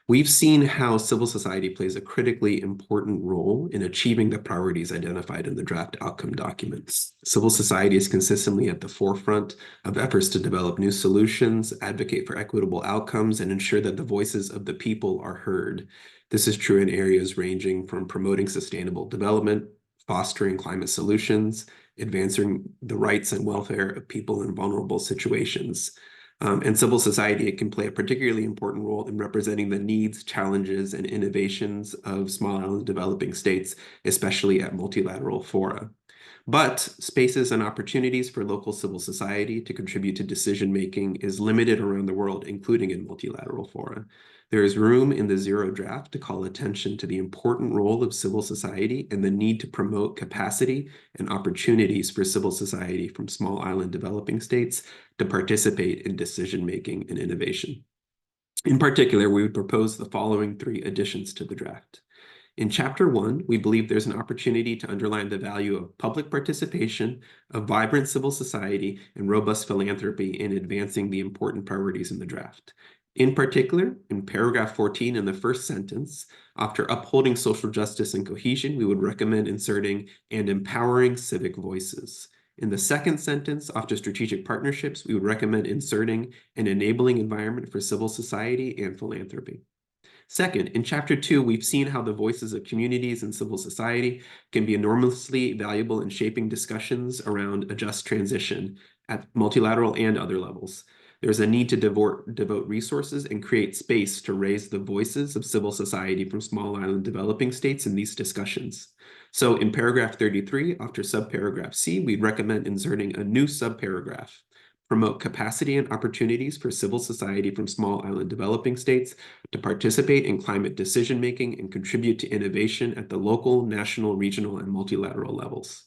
We've seen how civil society plays a critically important role in achieving the priorities identified in the draft outcome documents. Civil society is consistently at the forefront of efforts to develop new solutions, advocate for equitable outcomes, and ensure that the voices of the people are heard. This is true in areas ranging from promoting sustainable development, fostering climate solutions, advancing the rights and welfare of people in vulnerable situations. And civil society, it can play a particularly important role in representing the needs, challenges, and innovations of small island developing states, especially at multilateral fora. But spaces and opportunities for local civil society to contribute to decision-making is limited around the world, including in multilateral fora. There is room in the Zero draft to call attention to the important role of civil society and the need to promote capacity and opportunities for civil society from small island developing states to participate in decision-making and innovation. In particular, we would propose the following 3 additions to the draft. In Chapter 1, we believe there's an opportunity to underline the value of public participation, of vibrant civil society, and robust philanthropy in advancing the important priorities in the draft. In particular, in paragraph 14 in the first sentence, after upholding social justice and cohesion, we would recommend inserting and empowering civic voices. In the second sentence, after strategic partnerships, we would recommend inserting an enabling environment for civil society and philanthropy. Second, in Chapter 2, we've seen how the voices of communities and civil society can be enormously valuable in shaping discussions around a just transition at multilateral and other levels. There's a need to devote resources and create space to raise the voices of civil society from small island developing states in these discussions. So in paragraph 33, after subparagraph C, we'd recommend inserting a new subparagraph. Promote capacity and opportunities for civil society from small island developing states to participate in climate decision-making and contribute to innovation at the local, national, regional, and multilateral levels.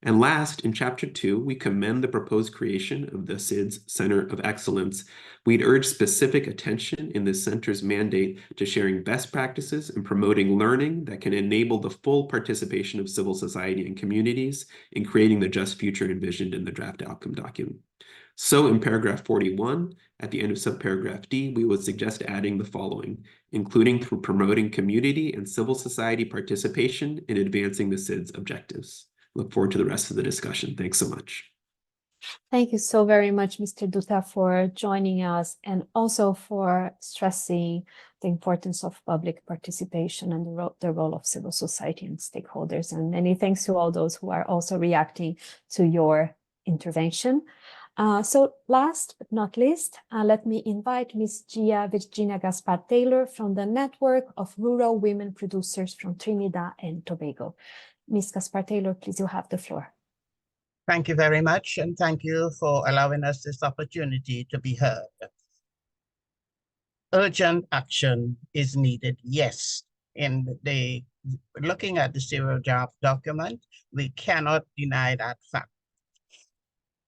And last, in Chapter 2, we commend the proposed creation of the SIDS Center of Excellence. We'd urge specific attention in this center's mandate to sharing best practices and promoting learning that can enable the full participation of civil society and communities in creating the just future envisioned in the draft outcome document. So in paragraph 41, at the end of subparagraph D, we would suggest adding the following, including through promoting community and civil society participation in advancing the SIDS objectives. Look forward to the rest of the discussion. Thanks so much. Thank you so very much, Mr. Dutta, for joining us and also for stressing the importance of public participation and the role of civil society and stakeholders. And many thanks to all those who are also reacting to your intervention. So last but not least, let me invite Ms. Gia Virginia Gaspar-Taylor from the Network of Rural Women Producers from Trinidad and Tobago. Ms. Gaspar-Taylor, please, you have the floor. Thank you very much, and thank you for allowing us this opportunity to be heard. Urgent action is needed, yes. Looking at the zero draft document, we cannot deny that fact.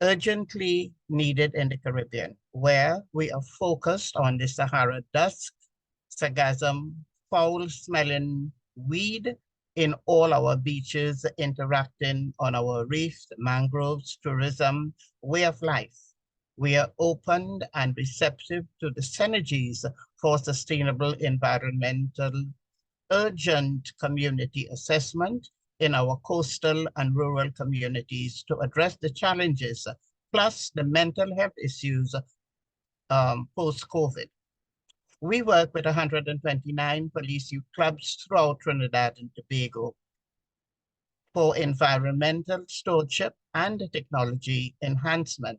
Urgently needed in the Caribbean, where we are focused on the Sahara dust, sargassum, foul-smelling weed in all our beaches, interacting on our reefs, mangroves, tourism, way of life. We are open and receptive to the synergies for sustainable environmental, urgent community assessment in our coastal and rural communities to address the challenges, plus the mental health issues post-COVID. We work with 129 police youth clubs throughout Trinidad and Tobago for environmental stewardship and technology enhancement.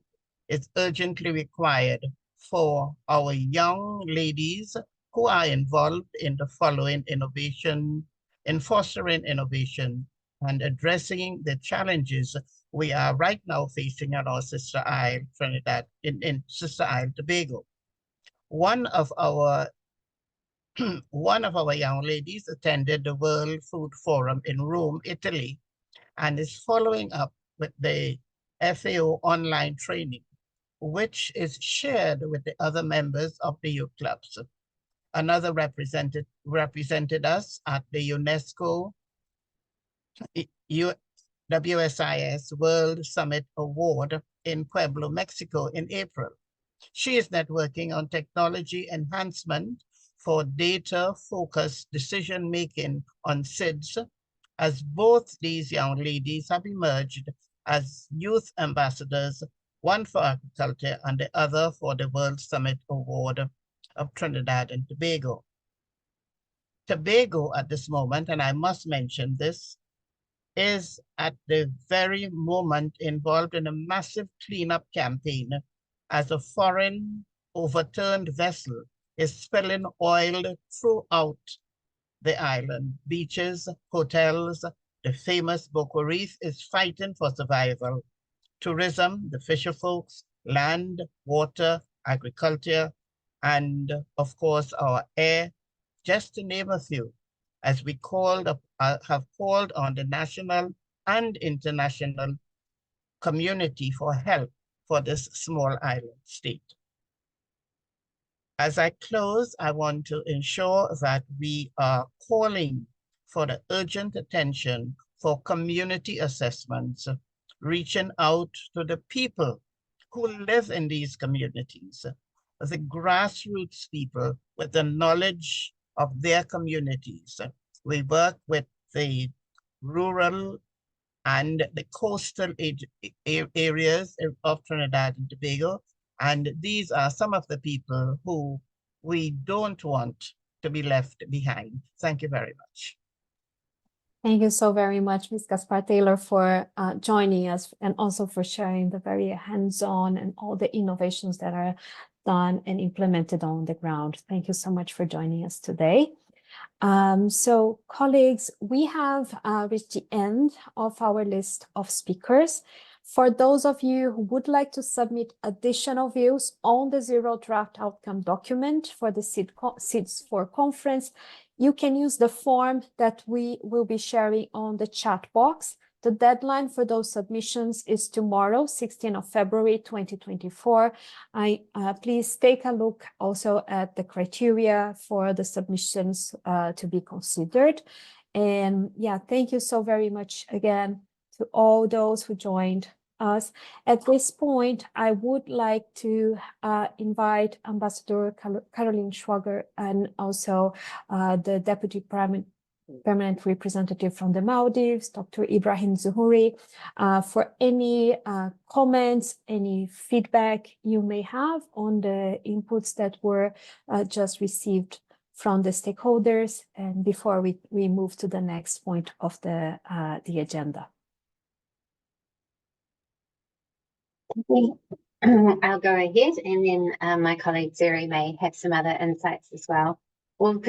It's urgently required for our young ladies who are involved in the following innovation, in fostering innovation and addressing the challenges we are right now facing at our sister isle, Trinidad, in sister isle, Tobago. One of our young ladies attended the World Food Forum in Rome, Italy, and is following up with the FAO online training, which is shared with the other members of the youth clubs. Another represented us at the UNESCO WSIS World Summit Award in Pueblo, Mexico in April. She is networking on technology enhancement for data-focused decision-making on SIDS, as both these young ladies have emerged as youth ambassadors, one for agriculture and the other for the World Summit Award of Trinidad and Tobago. Tobago at this moment, and I must mention this, is at the very moment involved in a massive cleanup campaign as a foreign overturned vessel is spilling oil throughout the island. Beaches, hotels, the famous Boco Reef is fighting for survival. Tourism, the fisher folks, land, water, agriculture, and of course our air, just to name a few, as we have called on the national and international community for help for this small island state. As I close, I want to ensure that we are calling for the urgent attention for community assessments, reaching out to the people who live in these communities, the grassroots people with the knowledge of their communities. We work with the rural and the coastal areas of Trinidad and Tobago, and these are some of the people who we don't want to be left behind. Thank you very much. Thank you so very much, Ms. Gaspar-Taylor, for joining us and also for sharing the very hands-on and all the innovations that are done and implemented on the ground. Thank you so much for joining us today. So colleagues, we have reached the end of our list of speakers. For those of you who would like to submit additional views on the Zero Draft Outcome document for the SIDS4 Conference, you can use the form that we will be sharing on the chat box The deadline for those submissions is tomorrow, 16th of February, 2024. Please take a look also at the criteria for the submissions to be considered. And yeah, thank you so very much again to all those who joined us. At this point, I would like to invite Ambassador Caroline Schwager and also the Deputy Permanent Representative from the Maldives, Dr. Ibrahim Zuhouri, for any comments, any feedback you may have on the inputs that were just received from the stakeholders, and before we move to the next point of the agenda. I'll go ahead, and then my colleague Zuri may have some other insights as well. Well,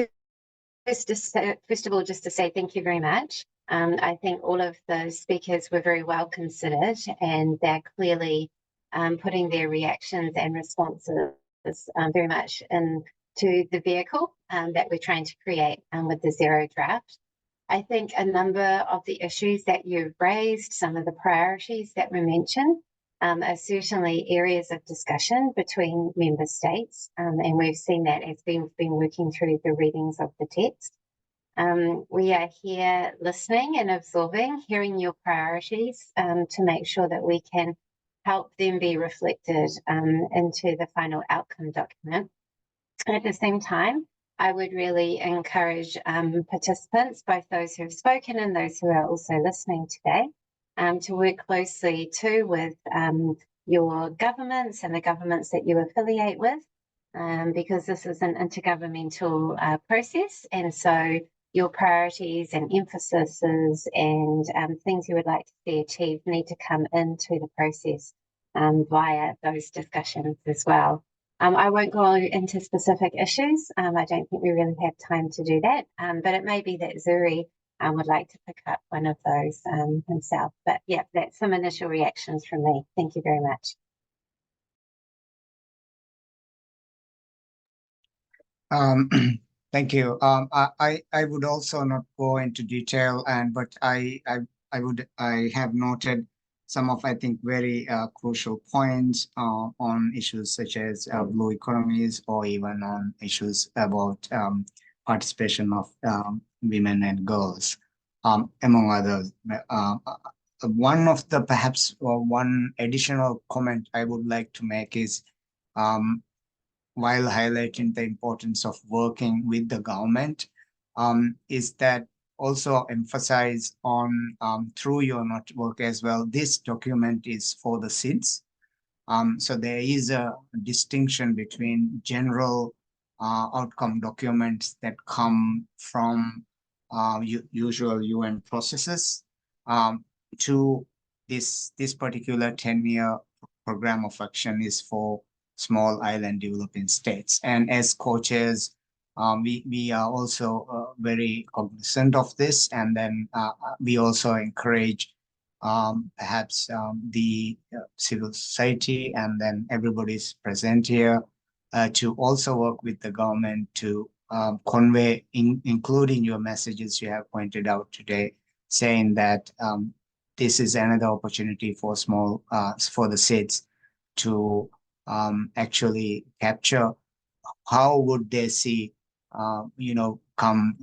first of all, just to say thank you very much. I think all of the speakers were very well considered, and they're clearly putting their reactions and responses very much into the vehicle that we're trying to create with the Zero draft. I think a number of the issues that you've raised, some of the priorities that were mentioned, are certainly areas of discussion between member states, and we've seen that as we've been working through the readings of the text. We are here listening and absorbing, hearing your priorities to make sure that we can help them be reflected into the final outcome document. At the same time, I would really encourage participants, both those who have spoken and those who are also listening today, to work closely too with your governments and the governments that you affiliate with, because this is an intergovernmental process, and so your priorities and emphases and things you would like to see achieved need to come into the process via those discussions as well. I won't go into specific issues. I don't think we really have time to do that, but it may be that Zuri would like to pick up one of those himself. But yeah, that's some initial reactions from me. Thank you very much. Thank you. I would also not go into detail, but I have noted some of, I think, very crucial points on issues such as blue economies, or even on issues about participation of women and girls, among others. One of the perhaps one additional comment I would like to make is, while highlighting the importance of working with the government, is that also emphasize on through your network as well, this document is for the SIDS. So there is a distinction between general outcome documents that come from usual UN processes to this particular 10-year program of action is for small island developing states. And as co-chairs, we are also very cognizant of this, and then we also encourage perhaps the civil society and then everybody's present here to also work with the government to convey, including your messages you have pointed out today, saying that this is another opportunity for for the SIDS to actually capture how would they see, come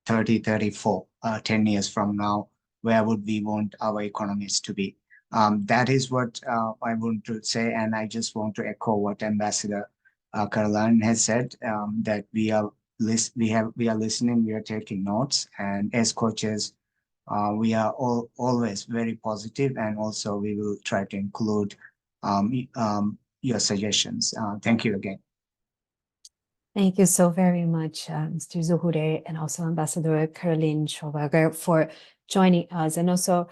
30, 34, 10 years from now, where would we want our economies to be? That is what I want to say, and I just want to echo what Ambassador Caroline has said, that we are listening, we are taking notes, and as coaches, we are always very positive, and also we will try to include your suggestions. Thank you again. Thank you so very much, Mr. Zuhouri, and also Ambassador Caroline Schwager, for joining us. And also,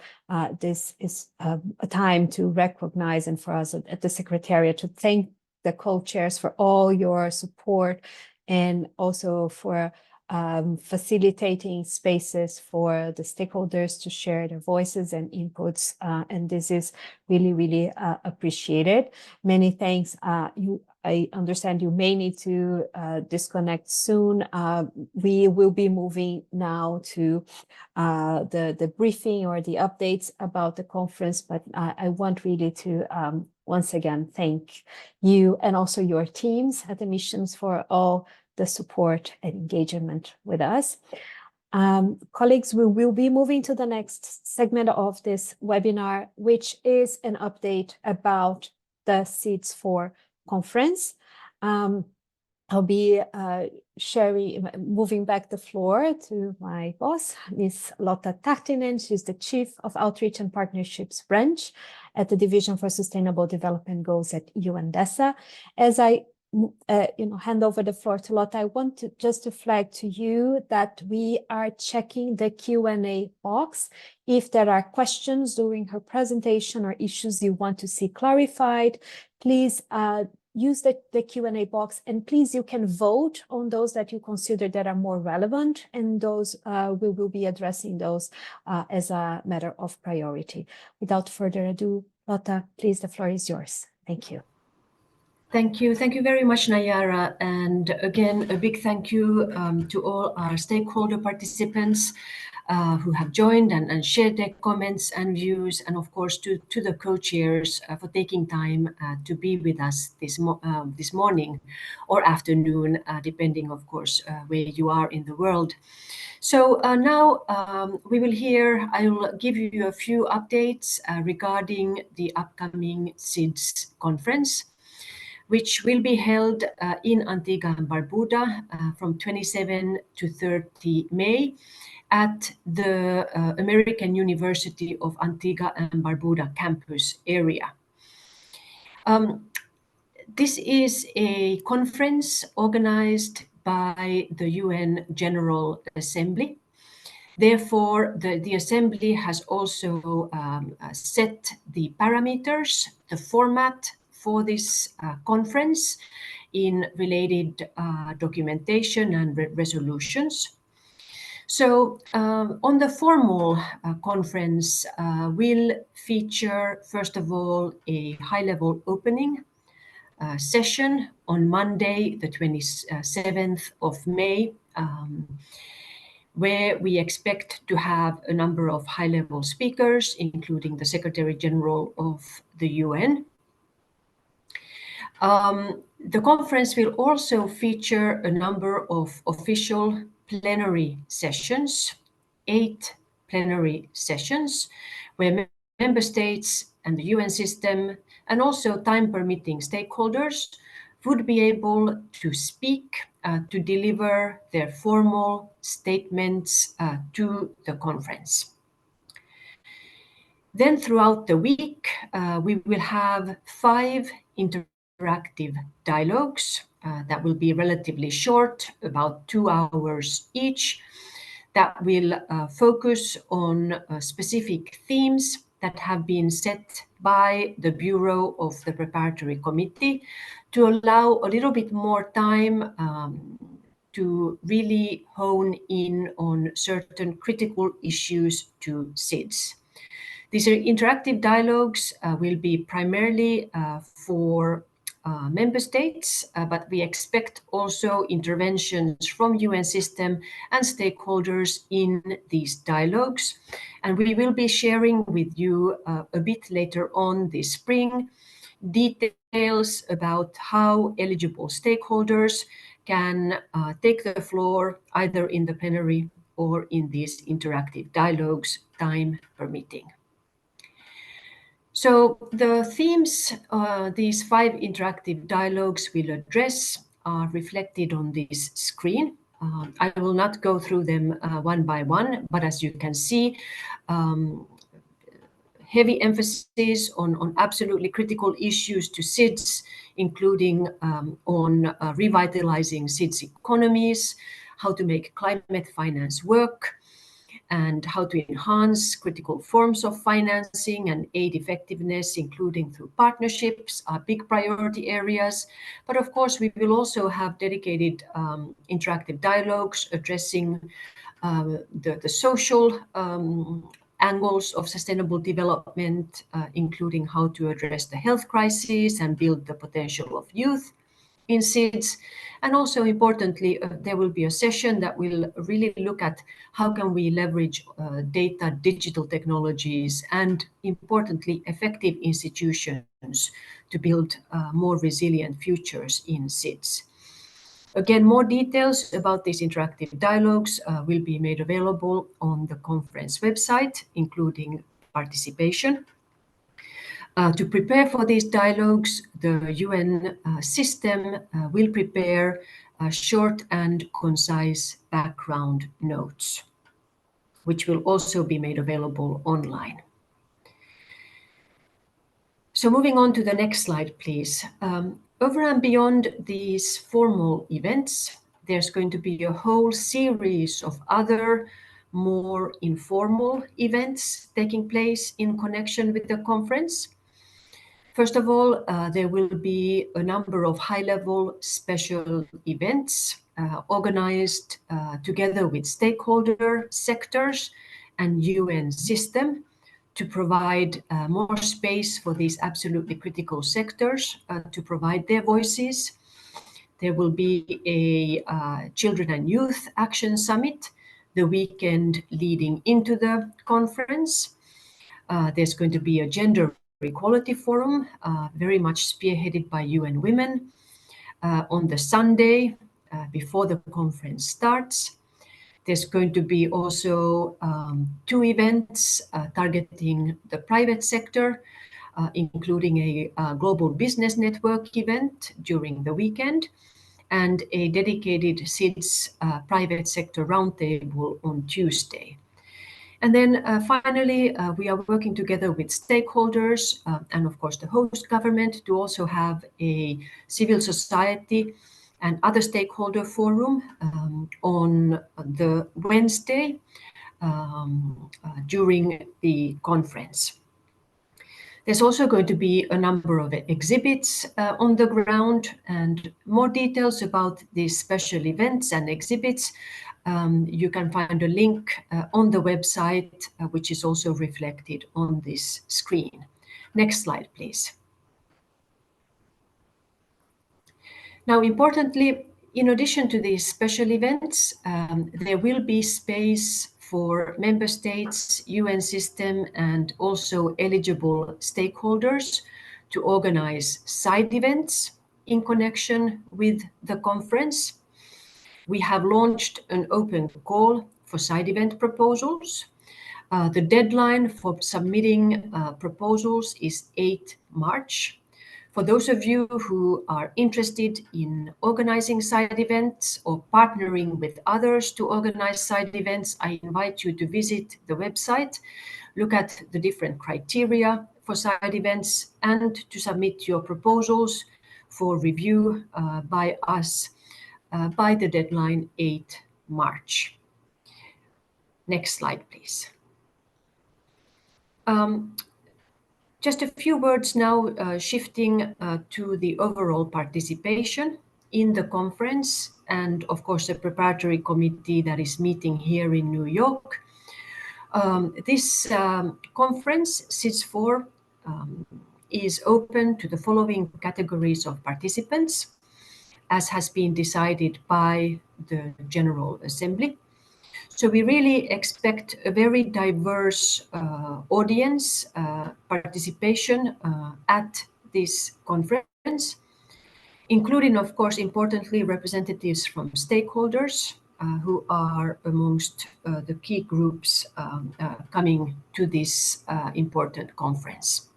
this is a time to recognize, and for us at the Secretariat to thank the co-chairs for all your support, and also for facilitating spaces for the stakeholders to share their voices and inputs. And this is really, really appreciated. Many thanks. I understand you may need to disconnect soon. We will be moving now to the briefing or the updates about the conference, but I want really to once again thank you and also your teams at the missions for all the support and engagement with us. Colleagues, we will be moving to the next segment of this webinar, which is an update about the SIDS4 conference. I'll be moving back the floor to my boss, Ms. Lotta Tahtinen. She's the Chief of Outreach and Partnerships Branch at the Division for Sustainable Development Goals at UNDESA. As I hand over the floor to Lotta, I want to flag to you that we are checking the Q&A box. If there are questions during her presentation or issues you want to see clarified, please use the Q&A box, and please, you can vote on those that you consider that are more relevant, and those we will be addressing those as a matter of priority. Without further ado, Lotta, please, the floor is yours. Thank you. Thank you. Thank you very much, Nayara. And again, a big thank you to all our stakeholder participants who have joined and shared their comments and views, and of course to the co-chairs for taking time to be with us this morning or afternoon, depending, of course, where you are in the world. So now we will hear, I will give you a few updates regarding the upcoming SIDS conference, which will be held in Antigua and Barbuda from 27 to 30 May at the American University of Antigua and Barbuda campus area. This is a conference organized by the UN General Assembly. Therefore, the Assembly has also set the parameters, the format for this conference in related documentation and resolutions. So on the formal conference will feature, first of all, a high-level opening session on Monday, the 27th of May, where we expect to have a number of high-level speakers, including the Secretary General of the UN. The conference will also feature a number of official plenary sessions, 8 plenary sessions, where member states and the UN system, and also time-permitting stakeholders, would be able to speak, to deliver their formal statements to the conference. Then throughout the week, we will have 5 interactive dialogues that will be relatively short, about 2 hours each, that will focus on specific themes that have been set by the Bureau of the Preparatory Committee to allow a little bit more time to really hone in on certain critical issues to SIDS. These interactive dialogues will be primarily for member states, but we expect also interventions from UN system and stakeholders in these dialogues. And we will be sharing with you a bit later on this spring details about how eligible stakeholders can take the floor either in the plenary or in these interactive dialogues, time permitting. So the themes these 5 interactive dialogues will address are reflected on this screen. I will not go through them one by one, but as you can see, heavy emphasis on absolutely critical issues to SIDS, including on revitalizing SIDS economies, how to make climate finance work, and how to enhance critical forms of financing and aid effectiveness, including through partnerships, are big priority areas. But of course, we will also have dedicated interactive dialogues addressing the social angles of sustainable development, including how to address the health crisis and build the potential of youth in SIDS. And also importantly, there will be a session that will really look at how can we leverage data, digital technologies, and importantly, effective institutions to build more resilient futures in SIDS. Again, more details about these interactive dialogues will be made available on the conference website, including participation. To prepare for these dialogues, the UN system will prepare short and concise background notes, which will also be made available online. So moving on to the next slide, please. Over and beyond these formal events, there's going to be a whole series of other more informal events taking place in connection with the conference. First of all, there will be a number of high-level special events organized together with stakeholder sectors and UN system to provide more space for these absolutely critical sectors to provide their voices. There will be a Children and Youth Action Summit the weekend leading into the conference. There's going to be a Gender Equality Forum, very much spearheaded by UN Women, on the Sunday before the conference starts. There's going to be also 2 events targeting the private sector, including a global business network event during the weekend and a dedicated SIDS private sector roundtable on Tuesday. And then finally, we are working together with stakeholders and of course the host government to also have a civil society and other stakeholder forum on the Wednesday during the conference. There's also going to be a number of exhibits on the ground, and more details about these special events and exhibits you can find a link on the website, which is also reflected on this screen. Next slide, please. Now, importantly, in addition to these special events, there will be space for member states, UN system, and also eligible stakeholders to organize side events in connection with the conference. We have launched an open call for side event proposals. The deadline for submitting proposals is 8 March. For those of you who are interested in organizing side events or partnering with others to organize side events, I invite you to visit the website, look at the different criteria for side events, and to submit your proposals for review by us by the deadline 8 March. Next slide, please. Just a few words now, shifting to the overall participation in the conference and, of course, the preparatory committee that is meeting here in New York. This conference, SIDS4, is open to the following categories of participants, as has been decided by the General Assembly. So we really expect a very diverse audience participation at this conference, including, of course, importantly, representatives from stakeholders who are amongst the key groups coming to this important conference.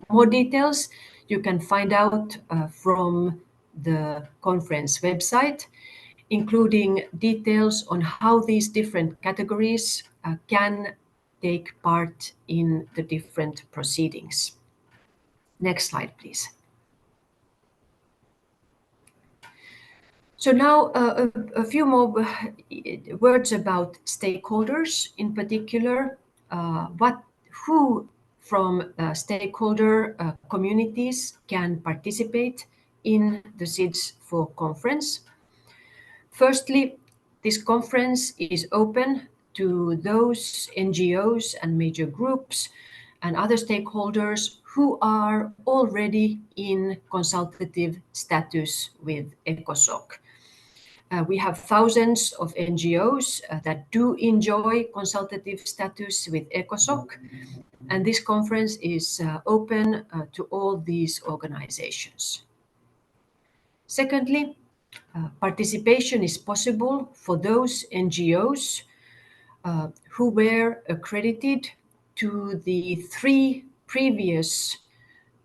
More details you can find out from the conference website, including details on how these different categories can take part in the different proceedings. Next slide, please. So now a few more words about stakeholders, in particular, who from stakeholder communities can participate in the SIDS4 conference. Firstly, this conference is open to those NGOs and major groups and other stakeholders who are already in consultative status with ECOSOC. We have thousands of NGOs that do enjoy consultative status with ECOSOC, and this conference is open to all these organizations. Secondly, participation is possible for those NGOs who were accredited to the 3 previous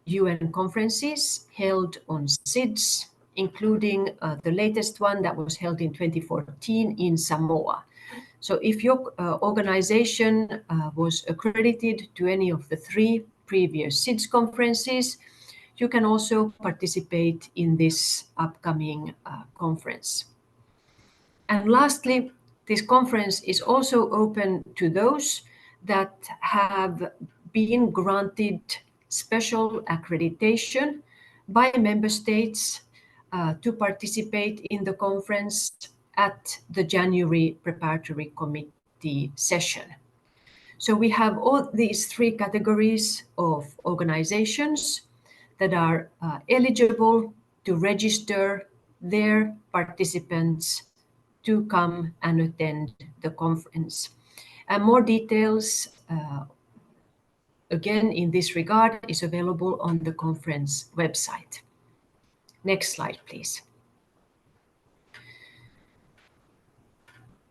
UN conferences held on SIDS, including the latest one that was held in 2014 in Samoa. So if your organization was accredited to any of the 3 previous SIDS conferences, you can also participate in this upcoming conference. And lastly, this conference is also open to those that have been granted special accreditation by member states to participate in the conference at the January Preparatory Committee session. So we have all these 3 categories of organizations that are eligible to register their participants to come and attend the conference. And more details, again, in this regard, is available on the conference website. Next slide, please.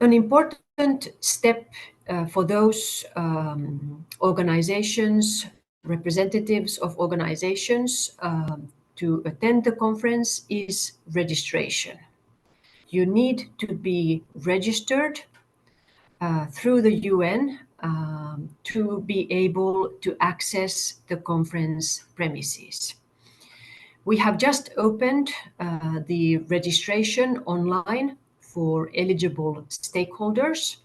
An important step for those organizations, representatives of organizations to attend the conference is registration. You need to be registered through the UN to be able to access the conference premises. We have just opened the registration online for eligible stakeholders,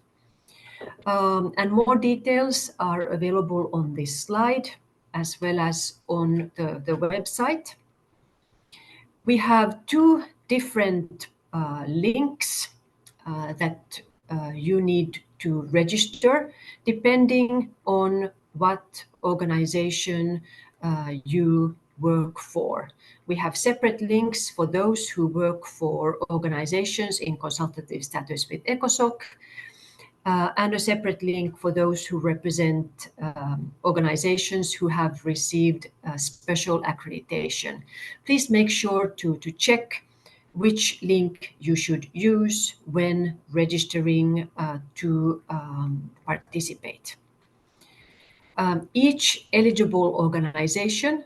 and more details are available on this slide as well as on the website. We have 2 different links that you need to register depending on what organization you work for. We have separate links for those who work for organizations in consultative status with ECOSOC, and a separate link for those who represent organizations who have received special accreditation. Please make sure to check which link you should use when registering to participate. Each eligible organization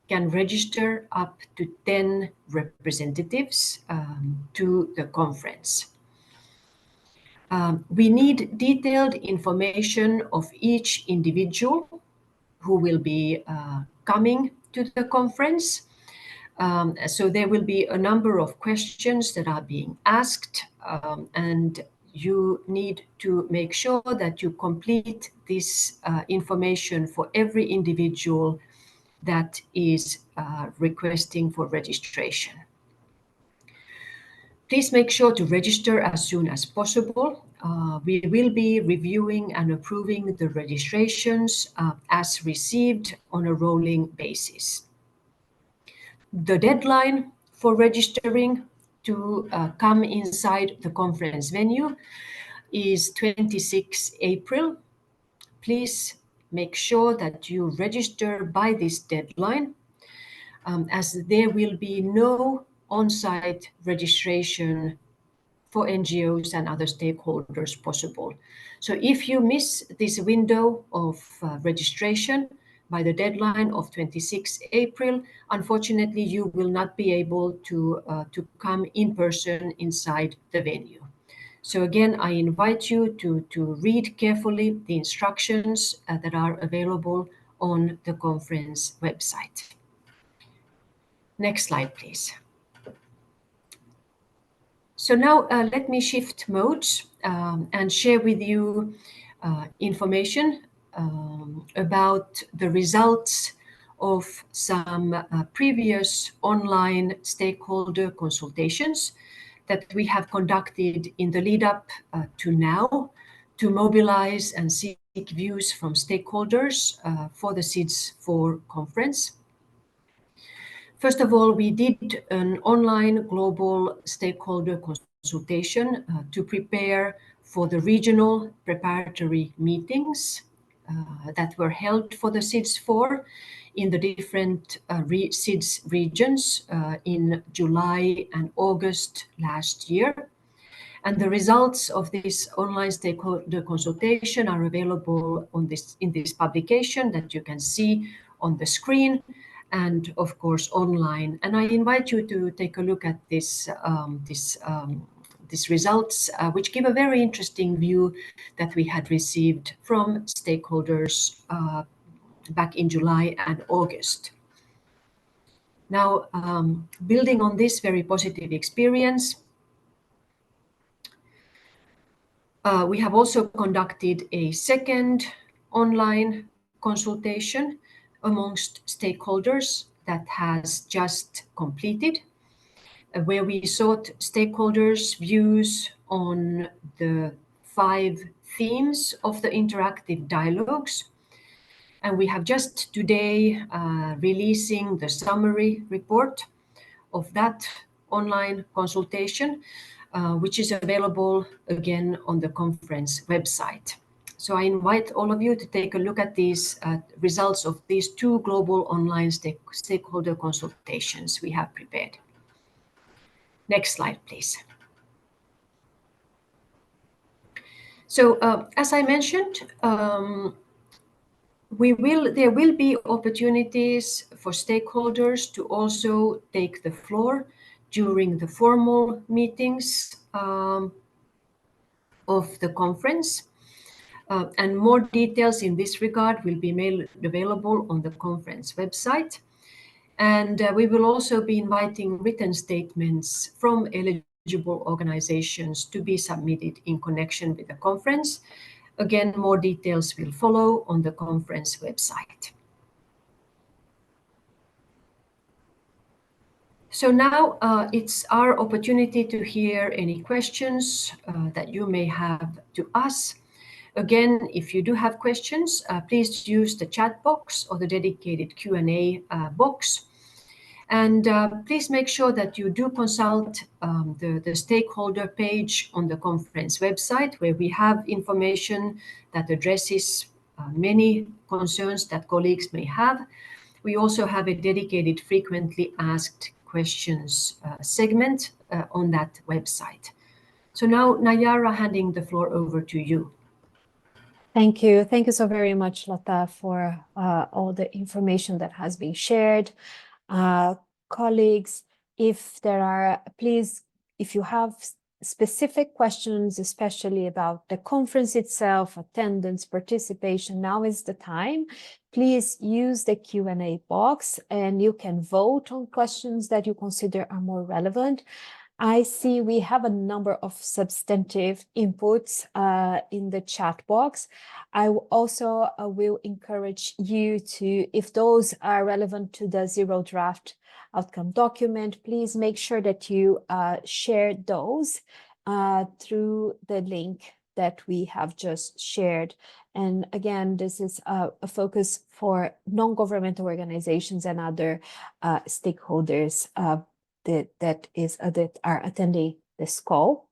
can register up to 10 representatives to the conference. We need detailed information of each individual who will be coming to the conference. So there will be a number of questions that are being asked, and you need to make sure that you complete this information for every individual that is requesting for registration. Please make sure to register as soon as possible. We will be reviewing and approving the registrations as received on a rolling basis. The deadline for registering to come inside the conference venue is 26 April. Please make sure that you register by this deadline, as there will be no on-site registration for NGOs and other stakeholders possible. So if you miss this window of registration by the deadline of 26 April, unfortunately, you will not be able to come in person inside the venue. So again, I invite you to read carefully the instructions that are available on the conference website. Next slide, please. So now let me shift modes and share with you information about the results of some previous online stakeholder consultations that we have conducted in the lead up to now to mobilize and seek views from stakeholders for the SIDS4 conference. First of all, we did an online global stakeholder consultation to prepare for the regional preparatory meetings that were held for the SIDS4 in the different SIDS regions in July and August last year. And the results of this online stakeholder consultation are available in this publication that you can see on the screen and of course online. And I invite you to take a look at these results, which give a very interesting view that we had received from stakeholders back in July and August. Now, building on this very positive experience, we have also conducted a second online consultation amongst stakeholders that has just completed, where we sought stakeholders' views on the 5 themes of the interactive dialogues. And we have just today releasing the summary report of that online consultation, which is available again on the conference website. So I invite all of you to take a look at these results of these 2 global online stakeholder consultations we have prepared. Next slide, please. So as I mentioned, there will be opportunities for stakeholders to also take the floor during the formal meetings of the conference. And more details in this regard will be made available on the conference website. And we will also be inviting written statements from eligible organizations to be submitted in connection with the conference. Again, more details will follow on the conference website. So now it's our opportunity to hear any questions that you may have to us. Again, if you do have questions, please use the chat box or the dedicated Q&A box. And please make sure that you do consult the stakeholder page on the conference website, where we have information that addresses many concerns that colleagues may have. We also have a dedicated frequently asked questions segment on that website. So now, Nayara, handing the floor over to you. Thank you. Thank you so very much, Lotta, for all the information that has been shared. Colleagues, if you have specific questions, especially about the conference itself, attendance, participation, now is the time. Please use the Q&A box and you can vote on questions that you consider are more relevant. I see we have a number of substantive inputs in the chat box. I also will encourage you to, if those are relevant to the zero draft outcome document, please make sure that you share those through the link that we have just shared. And again, this is a focus for non-governmental organizations and other stakeholders that are attending this call.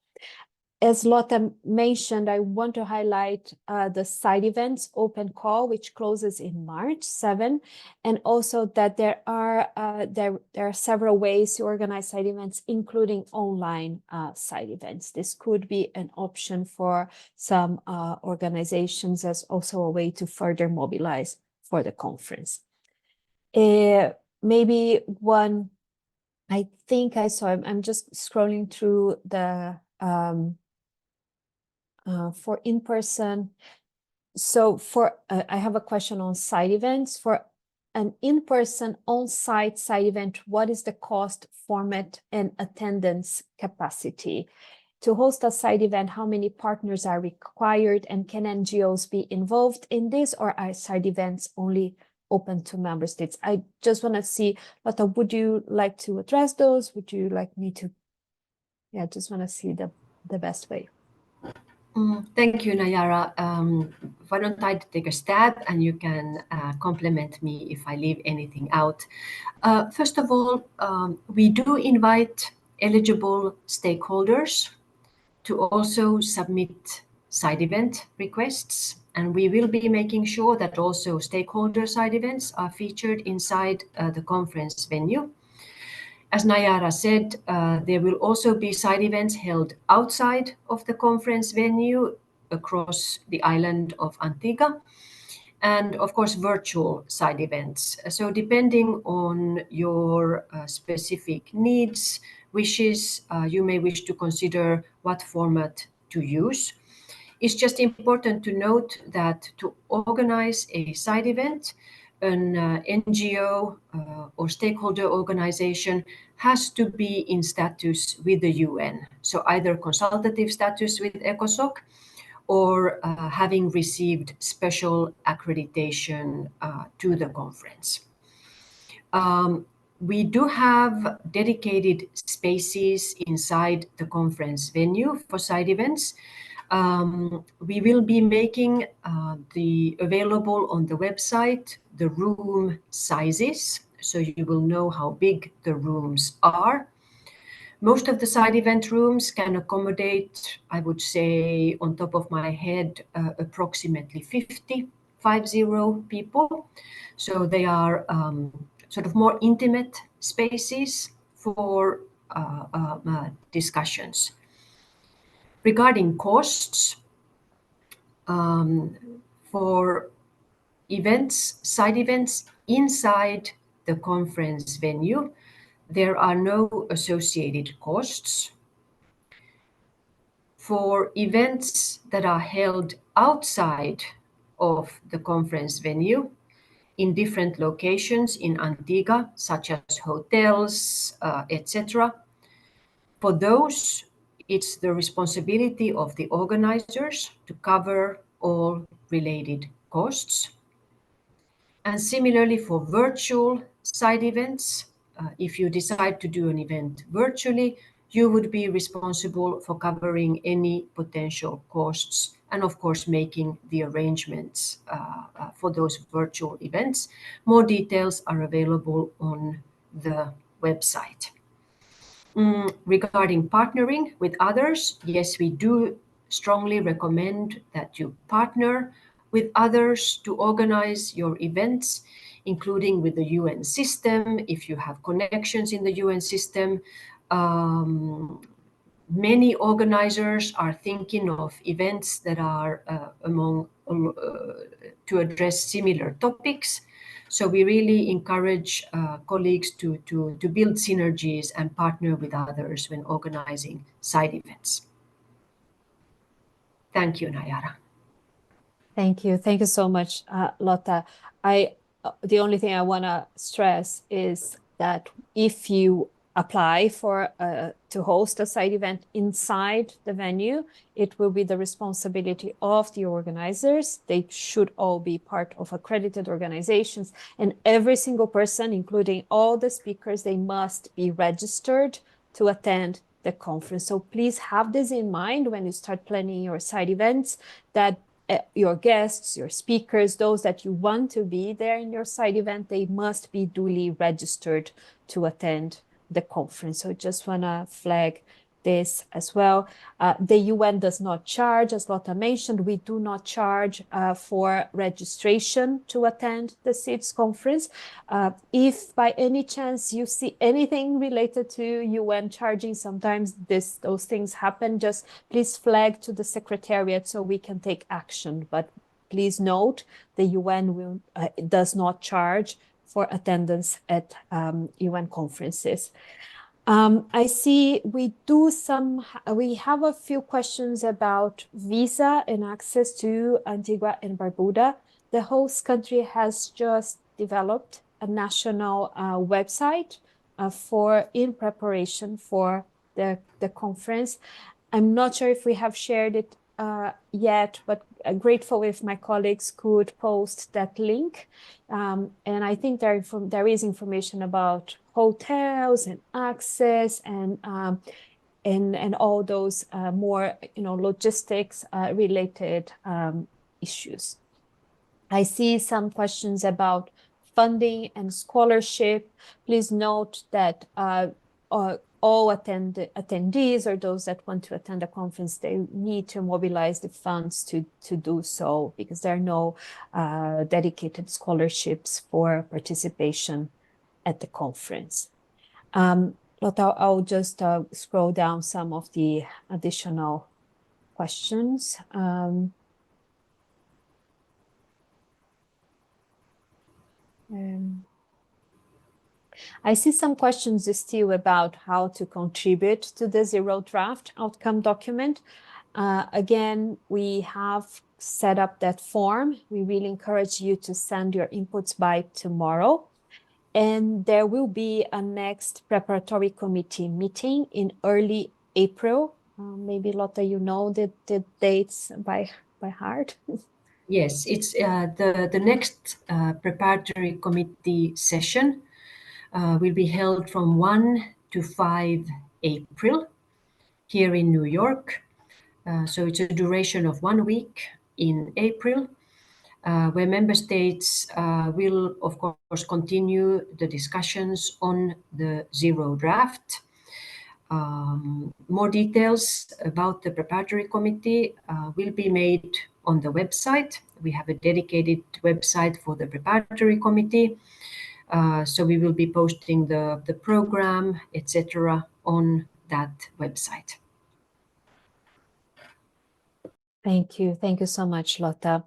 As Lotta mentioned, I want to highlight the side events open call, which closes in March 7, and also that there are several ways to organize side events, including online side events. This could be an option for some organizations as also a way to further mobilize for the conference. Maybe one, I think I saw, I'm just scrolling through the for in-person. So I have a question on side events. For an in-person on-site side event, what is the cost, format, and attendance capacity? To host a side event, how many partners are required, and can NGOs be involved in this, or are side events only open to member states? I just want to see, Lotta, would you like to address those? Would you like me to? Yeah, just want to see the best way. Thank you, Nayara. Why don't I take a stab and you can compliment me if I leave anything out. First of all, we do invite eligible stakeholders to also submit side event requests, and we will be making sure that also stakeholder side events are featured inside the conference venue. As Nayara said, there will also be side events held outside of the conference venue across the island of Antigua, and of course virtual side events. So depending on your specific needs, wishes, you may wish to consider what format to use. It's just important to note that to organize a side event, an NGO or stakeholder organization has to be in status with the UN. So either consultative status with ECOSOC or having received special accreditation to the conference. We do have dedicated spaces inside the conference venue for side events. We will be making available on the website the room sizes, so you will know how big the rooms are. Most of the side event rooms can accommodate, I would say, on top of my head, approximately 50 people. So they are sort of more intimate spaces for discussions. Regarding costs, for events, side events inside the conference venue, there are no associated costs. For events that are held outside of the conference venue in different locations in Antigua, such as hotels, etc., for those, it's the responsibility of the organizers to cover all related costs. And similarly for virtual side events, if you decide to do an event virtually, you would be responsible for covering any potential costs and of course making the arrangements for those virtual events. More details are available on the website. Regarding partnering with others, yes, we do strongly recommend that you partner with others to organize your events, including with the UN system, if you have connections in the UN system. Many organizers are thinking of events that are to address similar topics. So we really encourage colleagues to build synergies and partner with others when organizing side events. Thank you, Nayara. Thank you. Thank you so much, Lotta. The only thing I want to stress is that if you apply for to host a side event inside the venue, it will be the responsibility of the organizers. They should all be part of accredited organizations, and every single person, including all the speakers, they must be registered to attend the conference. So please have this in mind when you start planning your side events, that your guests, your speakers, those that you want to be there in your side event, they must be duly registered to attend the conference. So just want to flag this as well. The UN does not charge, as Lotta mentioned, we do not charge for registration to attend the SIDS conference. If by any chance you see anything related to UN charging, sometimes those things happen, just please flag to the Secretariat so we can take action. But please note, the UN does not charge for attendance at UN conferences. I see we have a few questions about visa and access to Antigua and Barbuda. The host country has just developed a national website in preparation for the conference. I'm not sure if we have shared it yet, but grateful if my colleagues could post that link. And I think there is information about hotels and access and all those more logistics related issues. I see some questions about funding and scholarship. Please note that all attendees or those that want to attend the conference, they need to mobilize the funds to do so, because there are no dedicated scholarships for participation at the conference. Lotta, I'll just scroll down some of the additional questions. I see some questions still about how to contribute to the zero draft outcome document. Again, we have set up that form. We really encourage you to send your inputs by tomorrow. And there will be a next preparatory committee meeting in early April. Maybe Lotta, you know the dates by heart. Yes, it's the next preparatory committee session will be held from 1 to 5 April here in New York. So it's a duration of 1 week in April, where member states will, of course, continue the discussions on the zero draft. More details about the preparatory committee will be made on the website. We have a dedicated website for the preparatory committee. So we will be posting the program, etc., on that website. Thank you. Thank you so much, Lotta.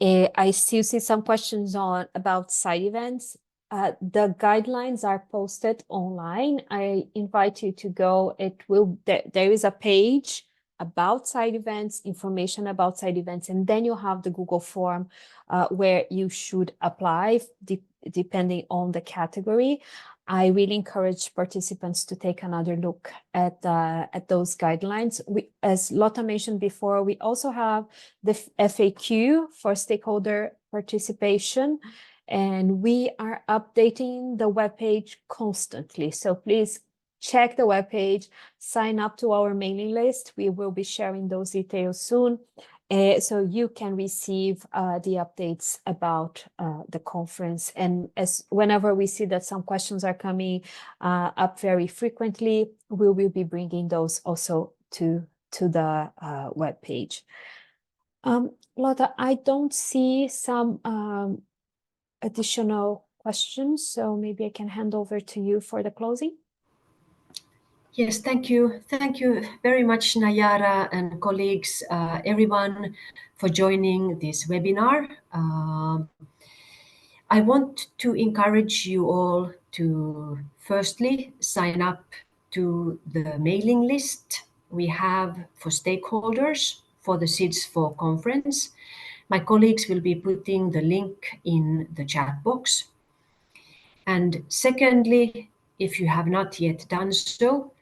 I still see some questions about side events. The guidelines are posted online. I invite you to go. There is a page about side events, information about side events, and then you have the Google form where you should apply depending on the category. I really encourage participants to take another look at those guidelines. As Lotta mentioned before, we also have the FAQ for stakeholder participation, and we are updating the webpage constantly. So please check the webpage, sign up to our mailing list. We will be sharing those details soon. So you can receive the updates about the conference. And whenever we see that some questions are coming up very frequently, we will be bringing those also to the webpage. Lotta, I don't see some additional questions, so maybe I can hand over to you for the closing. Yes, thank you. Thank you very much, Nayara and colleagues, everyone, for joining this webinar. I want to encourage you all to firstly sign up to the mailing list we have for stakeholders for the SIDS4 Conference. My colleagues will be putting the link in the chat box. And secondly, if you have not yet done so,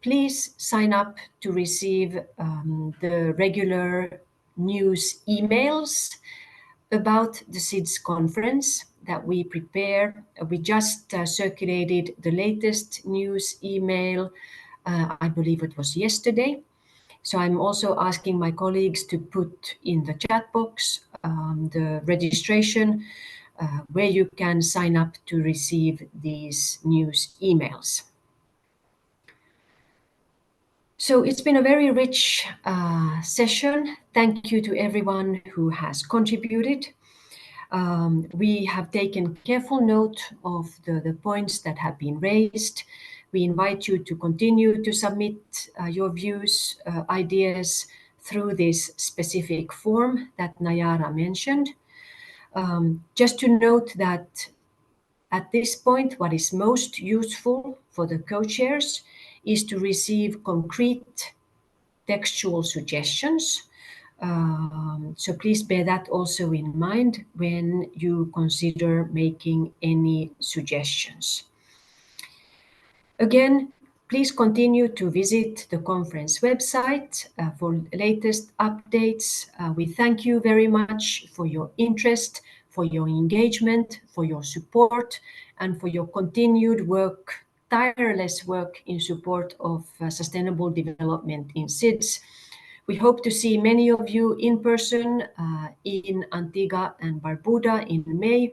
please sign up to receive the regular news emails about the SIDS conference that we prepare. We just circulated the latest news email, I believe it was yesterday. So I'm also asking my colleagues to put in the chat box the registration where you can sign up to receive these news emails. So it's been a very rich session. Thank you to everyone who has contributed. We have taken careful note of the points that have been raised. We invite you to continue to submit your views, ideas through this specific form that Nayara mentioned. Just to note that at this point, what is most useful for the co-chairs is to receive concrete textual suggestions So please bear that also in mind when you consider making any suggestions. Again, please continue to visit the conference website for latest updates. We thank you very much for your interest, for your engagement, for your support, and for your continued work, tireless work in support of sustainable development in SIDS. We hope to see many of you in person in Antigua and Barbuda in May,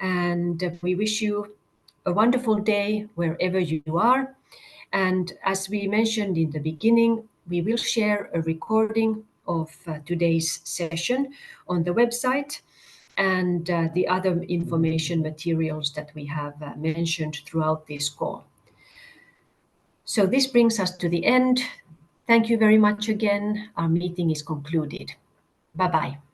and we wish you a wonderful day wherever you are. And as we mentioned in the beginning, we will share a recording of today's session on the website and the other information materials that we have mentioned throughout this call. So this brings us to the end. Thank you very much again. Our meeting is concluded. Bye-bye.